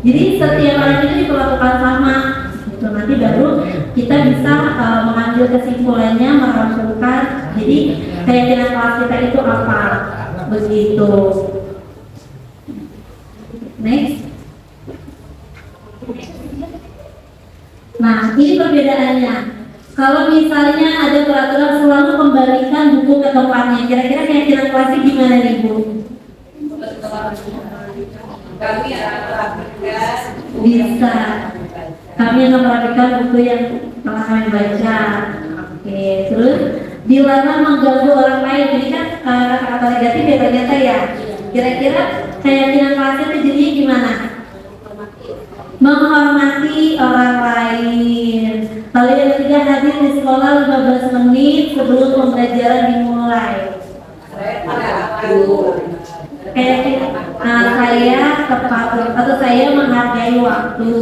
Jadi setiap anak itu diperlakukan sama. Gitu. Nanti baru kita bisa mengambil kesimpulannya, merampungkan. Jadi keyakinan kelas kita itu apa? Begitu. Next. Nah, ini perbedaannya. Kalau misalnya ada peraturan selalu kembalikan buku ke tempatnya, kira-kira keyakinan kelasnya gimana nih Bu? Kami merapikan. Bisa. Kami akan merapikan buku yang telah kami baca. Oke, terus dilarang mengganggu orang lain. Ini kan kata-kata negatif ya ternyata ya. Kira-kira keyakinan kelasnya itu jadinya gimana? Menghormati orang lain. Lalu yang ketiga, hadir di sekolah 15 menit sebelum pembelajaran dimulai. Saya tepat atau saya menghargai waktu.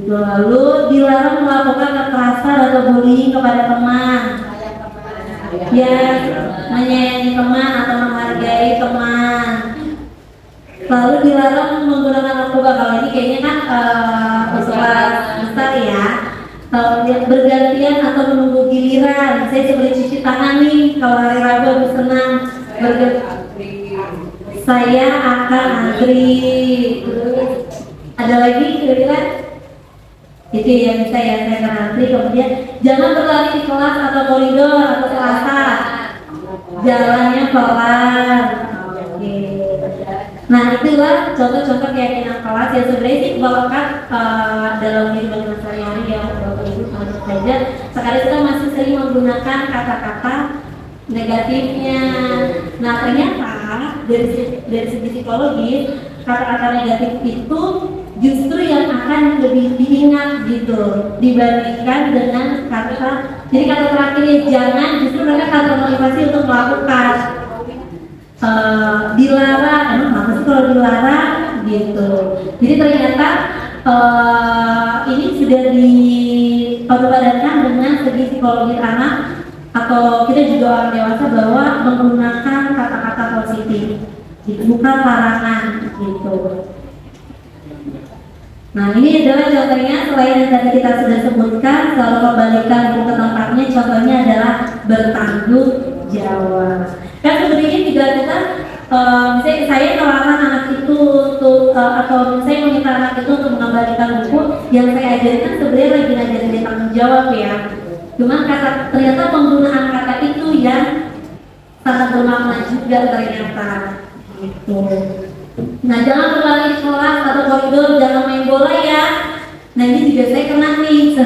Lalu dilarang melakukan kekerasan atau bullying kepada teman. Ya, menyayangi teman atau menghargai teman. Lalu dilarang menggunakan narkoba. Kalau ini kayaknya kan usulan besar ya. Bergantian atau menunggu giliran. Saya seperti cuci tangan nih. Kalau hari Rabu habis senang, saya akan antri. Ada lagi kira-kira? Itu yang bisa ya saya nanti. Kemudian jangan berlari di kelas atau koridor atau selasa. Jalannya pelan. Oke. Nah itulah contoh-contoh keyakinan kelas yang sebenarnya sih melekat dalam kehidupan sehari-hari ya Bapak Ibu sama saja. Sekarang kita masih sering menggunakan kata-kata negatifnya. Nah ternyata dari segi psikologis kata-kata negatif itu justru yang akan lebih diingat gitu dibandingkan dengan kata. Jadi kata terakhirnya jangan, justru mereka kata motivasi untuk melakukan. Dilarang, emang apa sih kalau dilarang gitu. Jadi ternyata ini sudah dipadupadankan dengan segi psikologi anak atau kita juga orang dewasa bahwa menggunakan kata-kata positif, gitu, bukan larangan gitu. Nah ini adalah contohnya selain yang tadi kita sudah sebutkan, selalu kembalikan buku ke tempatnya. Contohnya adalah bertanggung jawab. Kan sebenarnya juga kita, misalnya saya melarang anak itu untuk atau saya meminta anak itu untuk mengembalikan buku yang saya ajarkan sebenarnya lagi ngajarin dia tanggung jawab ya. Cuman ternyata penggunaan kata itu yang sangat bermakna juga ternyata. Gitu. Nah jangan berlari di kelas atau koridor, jangan main bola ya. Nah ini juga saya kena nih,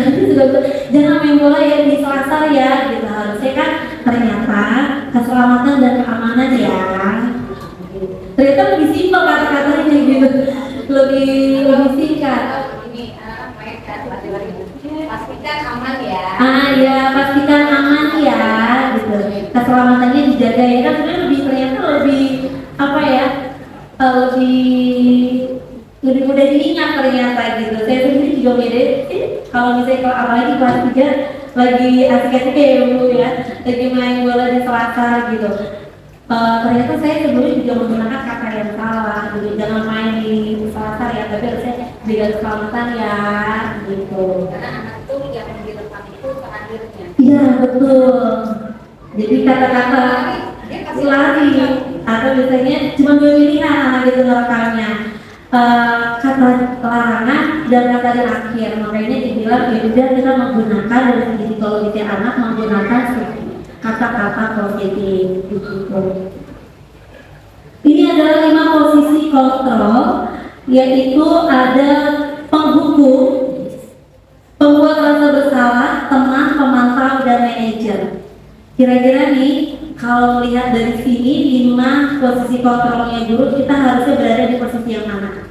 jangan main bola ya di selasar ya. Gitu harusnya kan ternyata keselamatan dan keamanan ya. Ternyata lebih simpel kata-katanya gitu, lebih singkat. Ini pastikan aman ya. Ya pastikan aman ya, gitu. Keselamatannya dijaga ya kan sebenarnya ternyata lebih apa ya? Lebih mudah diingat ternyata gitu. Saya sendiri juga beda. Kalau misalnya apalagi kelas 3 lagi asik-asik ya Bu ya, lagi main bola di selasa gitu. Ternyata saya sebelumnya juga menggunakan kata yang salah. Jadi jangan main di selasa ya, tapi harusnya jaga keselamatan ya gitu. Karena anak itu yang di depan itu terakhirnya. Iya betul. Jadi kata-kata lari atau biasanya cuma 2 pilihan anak itu ngerekamnya, kata larangan dan kata terakhir. Makanya dibilang ya udah kita menggunakan dari segi psikologi anak menggunakan kata-kata positif gitu. Ini adalah 5 posisi kontrol, yaitu ada penghukum, pembuat rasa bersalah, teman, pemantau, dan manajer. Kira-kira nih kalau melihat dari sini 5 posisi kontrolnya dulu, kita harusnya berada di posisi yang mana?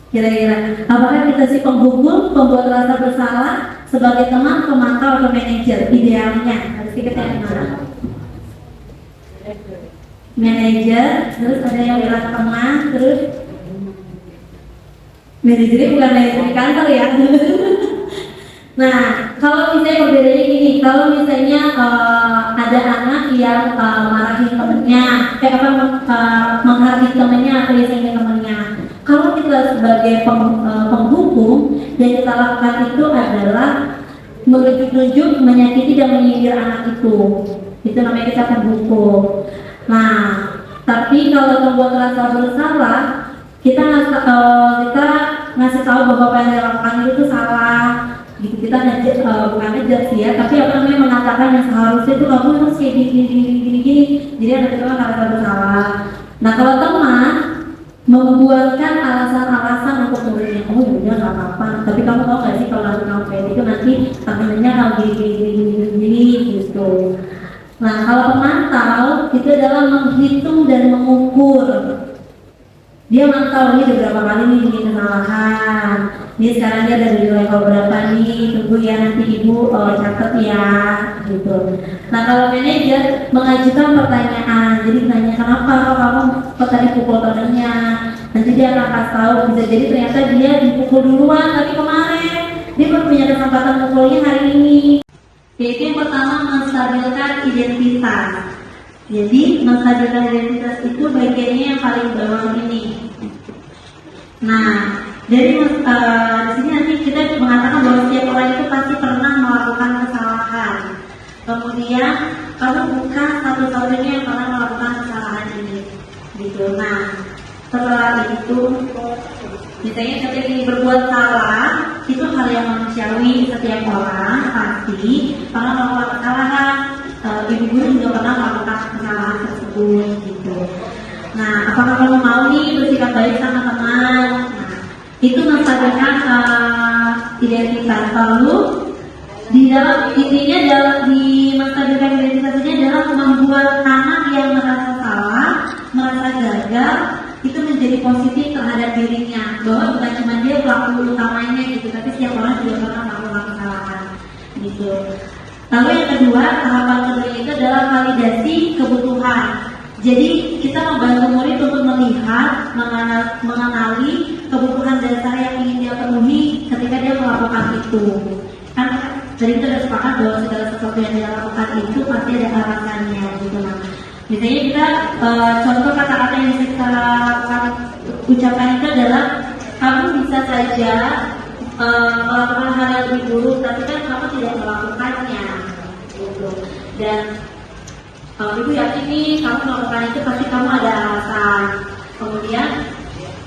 Kira-kira apakah kita si penghukum, pembuat rasa bersalah, sebagai teman, pemantau, atau manajer? Idealnya harus kita yang mana? Manajer, terus ada yang bilang teman, terus manajernya bukan manajer di kantor ya. Nah, kalau misalnya perbedaannya gini, kalau misalnya ada anak yang marahin temennya, menghargai temennya atau biasanya temennya, kalau kita sebagai penghukum, yang kita lakukan itu adalah menunjuk-nunjuk, menyakiti dan menyindir anak itu namanya kita penghukum. Nah, tapi kalau membuat rasa bersalah, kita ngasih tahu bahwa apa yang dilakukan itu salah. Gitu, kita bukan ngejar sih ya, tapi apa namanya mengatakan yang seharusnya itu kamu harus kayak gini. Jadi ada kita merasa bersalah. Nah kalau teman membuatkan alasan-alasan untuk muridnya, oh ya nggak apa-apa, tapi kamu tahu nggak sih kalau kamu kayak itu nanti temennya kalau gini gitu. Nah kalau pemantau itu adalah menghitung dan mengukur. Dia mantau ini udah berapa kali nih bikin kesalahan. Ini sekarang dia ada di level berapa nih, tunggu ya nanti ibu catat ya gitu. Nah kalau manajer mengajukan pertanyaan, jadi tanya kenapa kamu kok tadi pukul temennya, nanti dia akan kasih tahu, bisa jadi ternyata dia dipukul duluan tapi kemarin dia baru punya kesempatan pukulnya hari ini. Yaitu yang pertama menstabilkan identitas. Jadi menstabilkan identitas itu bagiannya yang paling bawah ini. Nah, jadi di sini nanti kita mengatakan bahwa setiap orang itu pasti pernah melakukan kesalahan. Kemudian kamu bukan satu-satunya yang pernah melakukan kesalahan ini. Gitu. Nah, setelah itu Misalnya ketika ini berbuat salah, itu hal yang manusiawi setiap orang pasti pernah melakukan kesalahan. Ibu guru juga pernah melakukan kesalahan tersebut gitu. Nah, apakah kamu mau nih bersikap baik sama teman? Nah, itu menstabilkan identitas. Lalu di dalam intinya dalam di menstabilkan identitas ini adalah membuat anak yang merasa salah, merasa gagal itu menjadi positif terhadap dirinya, bahwa bukan cuma dia pelaku utamanya gitu, tapi setiap orang juga pernah melakukan kesalahan gitu. Lalu yang kedua, tahapan kedua itu adalah validasi kebutuhan. Jadi kita membantu murid untuk melihat, mengenali kebutuhan dasar yang ingin dia penuhi ketika dia melakukan itu. Kan dari kita sudah sepakat bahwa segala sesuatu yang dia lakukan itu pasti ada alasannya gitu. Misalnya kita contoh kata-kata yang bisa kita ucapkan itu adalah kamu bisa saja melakukan hal yang lebih buruk, tapi kan kamu tidak melakukannya gitu. Dan ibu yakin nih kamu melakukan itu pasti kamu ada alasan. Kemudian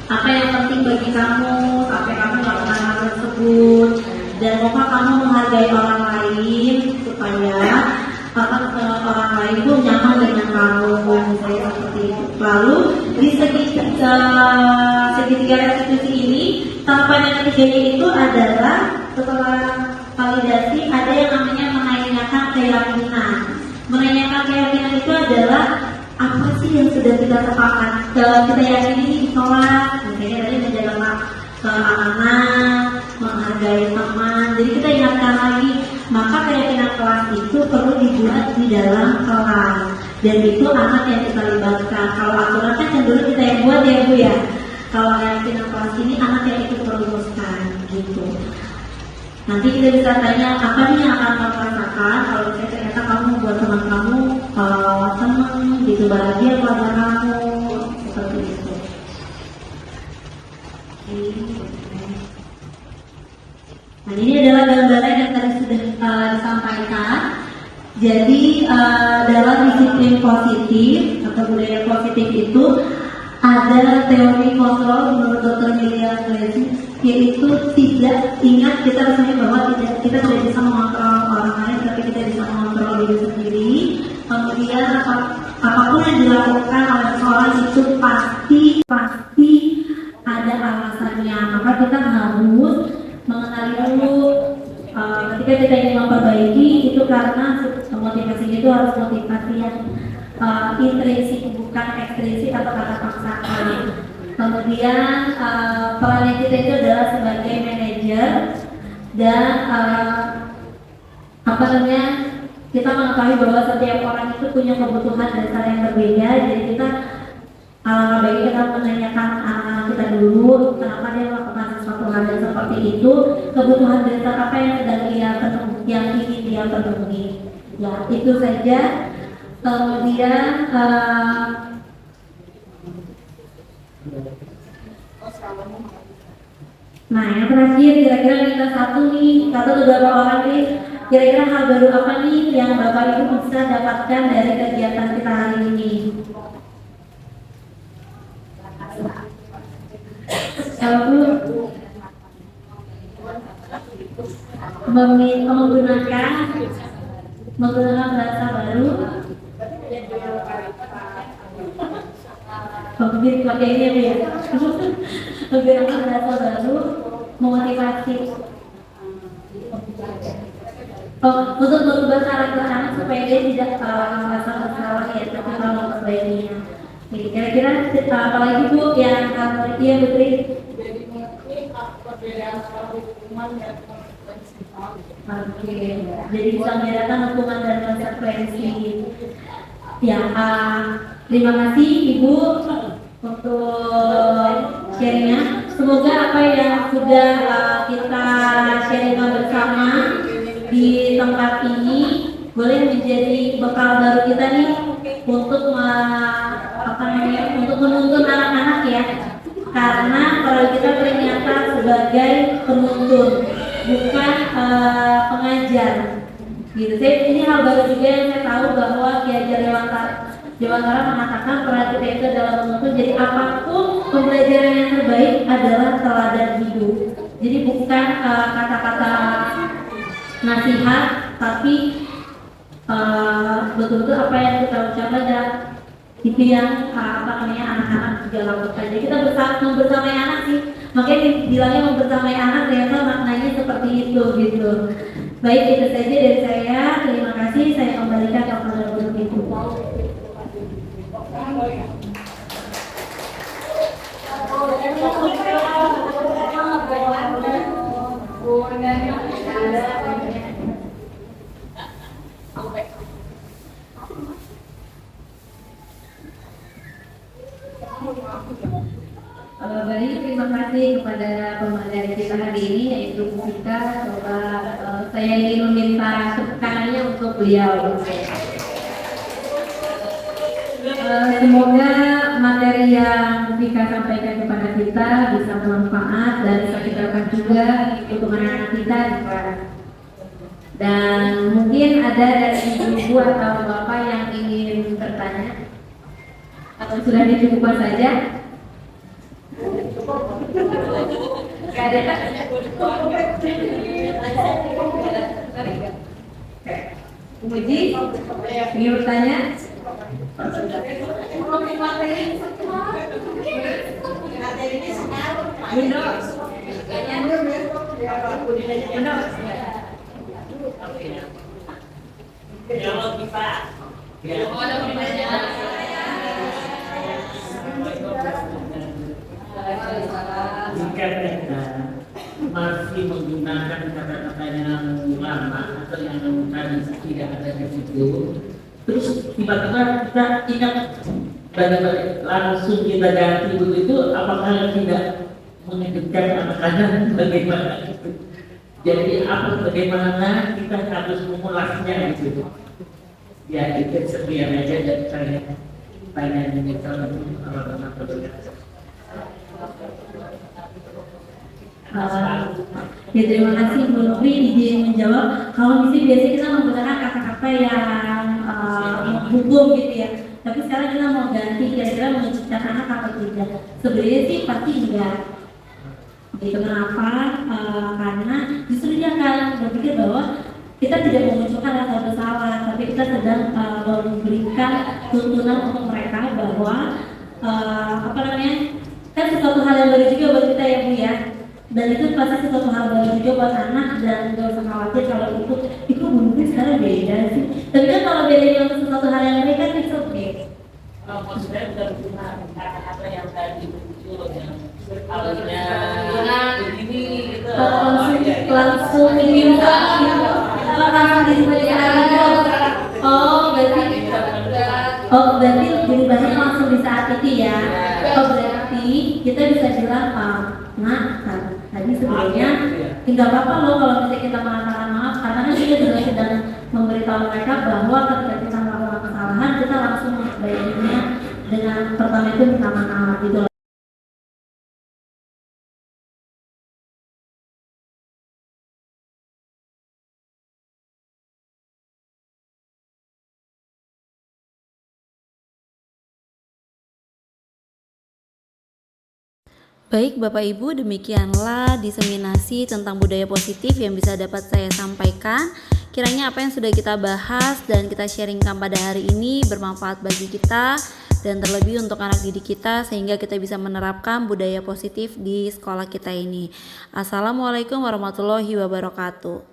apa yang penting bagi kamu sampai kamu melakukan hal tersebut, dan maukah kamu menghargai orang lain supaya orang lain itu nyaman dengan kamu, misalnya seperti itu. Lalu di segitiga restitusi ini, tahapan yang ketiganya itu adalah setelah validasi ada yang namanya menanyakan keyakinan. Menanyakan keyakinan itu adalah apa sih yang sudah kita sepakat, kita yakini di sekolah, misalnya tadi menjaga keamanan, menghargai teman. Jadi kita ingatkan lagi, maka keyakinan kelas itu perlu dibuat di dalam kelas, dan itu anak yang kita libatkan. Kalau aturan kan cenderung kita yang buat ya Bu ya. Kalau keyakinan kelas ini anak yang ikut merumuskan gitu. Nanti kita bisa tanya apa nih yang akan kamu rasakan kalau ternyata kamu buat teman kamu senang gitu, bahagia keluarga kamu seperti itu. Nah, ini adalah gambaran yang tadi sudah disampaikan. Jadi dalam disiplin positif atau budaya positif itu ada teori kontrol menurut Dr. Julia Glazy, yaitu tidak ingat kita rasanya bahwa kita tidak bisa mengontrol orang lain, tapi kita bisa mengontrol diri sendiri. Kemudian apapun yang dilakukan oleh seseorang itu pasti ada alasannya. Maka kita harus mengenali dulu ketika kita ingin memperbaiki itu, karena motivasi itu harus motivasi yang intrinsik, bukan ekstrinsik atau kata paksaan. Kemudian peran kita itu adalah sebagai manajer, dan kita mengetahui bahwa setiap orang itu punya kebutuhan dasar yang berbeda. Jadi kita baik kita menanyakan anak-anak kita dulu kenapa dia melakukan sesuatu hal yang seperti itu, kebutuhan dasar apa yang sedang dia penuhi, yang ingin dia penuhi. Ya itu saja. Kemudian nah yang terakhir, kira-kira kita satu atau beberapa orang nih, kira-kira hal baru apa nih yang Bapak Ibu bisa dapatkan dari kegiatan kita hari ini? Kalau menggunakan bahasa baru, pakai ini ya, menggunakan bahasa baru, memotivasi untuk merubah karakter anak supaya dia tidak merasa bersalah ya, tapi malah memperbaikinya. Kira-kira apalagi Bu yang ya Putri? Oke, jadi bisa membedakan hukuman dan konsekuensi. Ya, terima kasih Ibu untuk sharingnya. Semoga apa yang sudah kita sharingkan bersama di tempat ini boleh menjadi bekal baru kita nih untuk untuk menuntun anak-anak ya. Karena kalau kita ternyata sebagai penuntun, bukan pengajar. Gitu. Ini hal baru juga yang saya tahu bahwa Ki Hajar Dewantara mengatakan peran kita itu adalah menuntun, jadi apapun pembelajaran yang terbaik adalah teladan hidup. Jadi bukan kata-kata nasihat, tapi betul-betul apa yang kita ucapkan dan itu yang anak-anak juga lakukan. Jadi kita membersamai anak sih, makanya bilangnya membersamai anak, ternyata maknanya seperti itu gitu. Baik, itu saja dari saya. Terima kasih. Saya kembalikan kepada Guru Ibu. Baik, terima kasih kepada pemateri kita hari ini yaitu Bu Vika. Coba saya ingin meminta tepuk tangannya untuk beliau. Semoga materi yang Bu Vika sampaikan kepada kita bisa bermanfaat dan bisa kita lakukan juga untuk anak-anak kita di kelas. Dan mungkin ada dari ibu atau bapak yang ingin bertanya atau sudah dicukupkan saja. Gak ada. Muji, ingin bertanya? Jika kita masih menggunakan kata-kata yang lama atau yang tadi tidak ada di situ, terus tiba-tiba kita ingat balik langsung kita ganti begitu, apakah tidak mengejutkan anak-anak bagaimana? Jadi bagaimana kita harus mengulasnya gitu? Ya itu sekian aja dari saya. Tanya ini kalau anak-anak berbeda. Ya terima kasih Bu Nuri izin menjawab. Kalau di sini biasanya kita menggunakan kata-kata yang hukum gitu ya. Tapi sekarang kita mau ganti kira-kira mengejutkan anak atau tidak. Sebenarnya sih pasti enggak. Itu kenapa? Karena justru dia akan berpikir bahwa kita tidak memunculkan rasa bersalah, tapi kita sedang memberikan tuntunan untuk mereka bahwa kan sesuatu hal yang baru juga buat kita ya Bu ya. Dan itu pasti sesuatu hal baru juga buat anak dan gak usah khawatir kalau itu mungkin sekarang beda sih. Tapi kan kalau bedanya untuk sesuatu hal yang baik kan itu oke. Maksudnya bukan cuma kata-kata yang tadi muncul yang awalnya begini gitu. Langsung diminta langsung disebut. Berarti berubahnya langsung di saat itu ya. Berarti kita bisa bilang tadi sebenarnya tidak apa-apa loh kalau misalnya kita mengatakan maaf, karena kan kita juga sedang memberitahu mereka bahwa ketika kita melakukan kesalahan kita langsung membaiknya dengan pertama itu minta maaf gitu. Baik Bapak Ibu, demikianlah diseminasi tentang budaya positif yang bisa dapat saya sampaikan. Kiranya apa yang sudah kita bahas dan kita sharingkan pada hari ini bermanfaat bagi kita dan terlebih untuk anak didik kita sehingga kita bisa menerapkan budaya positif di sekolah kita ini. Assalamualaikum warahmatullahi wabarakatuh.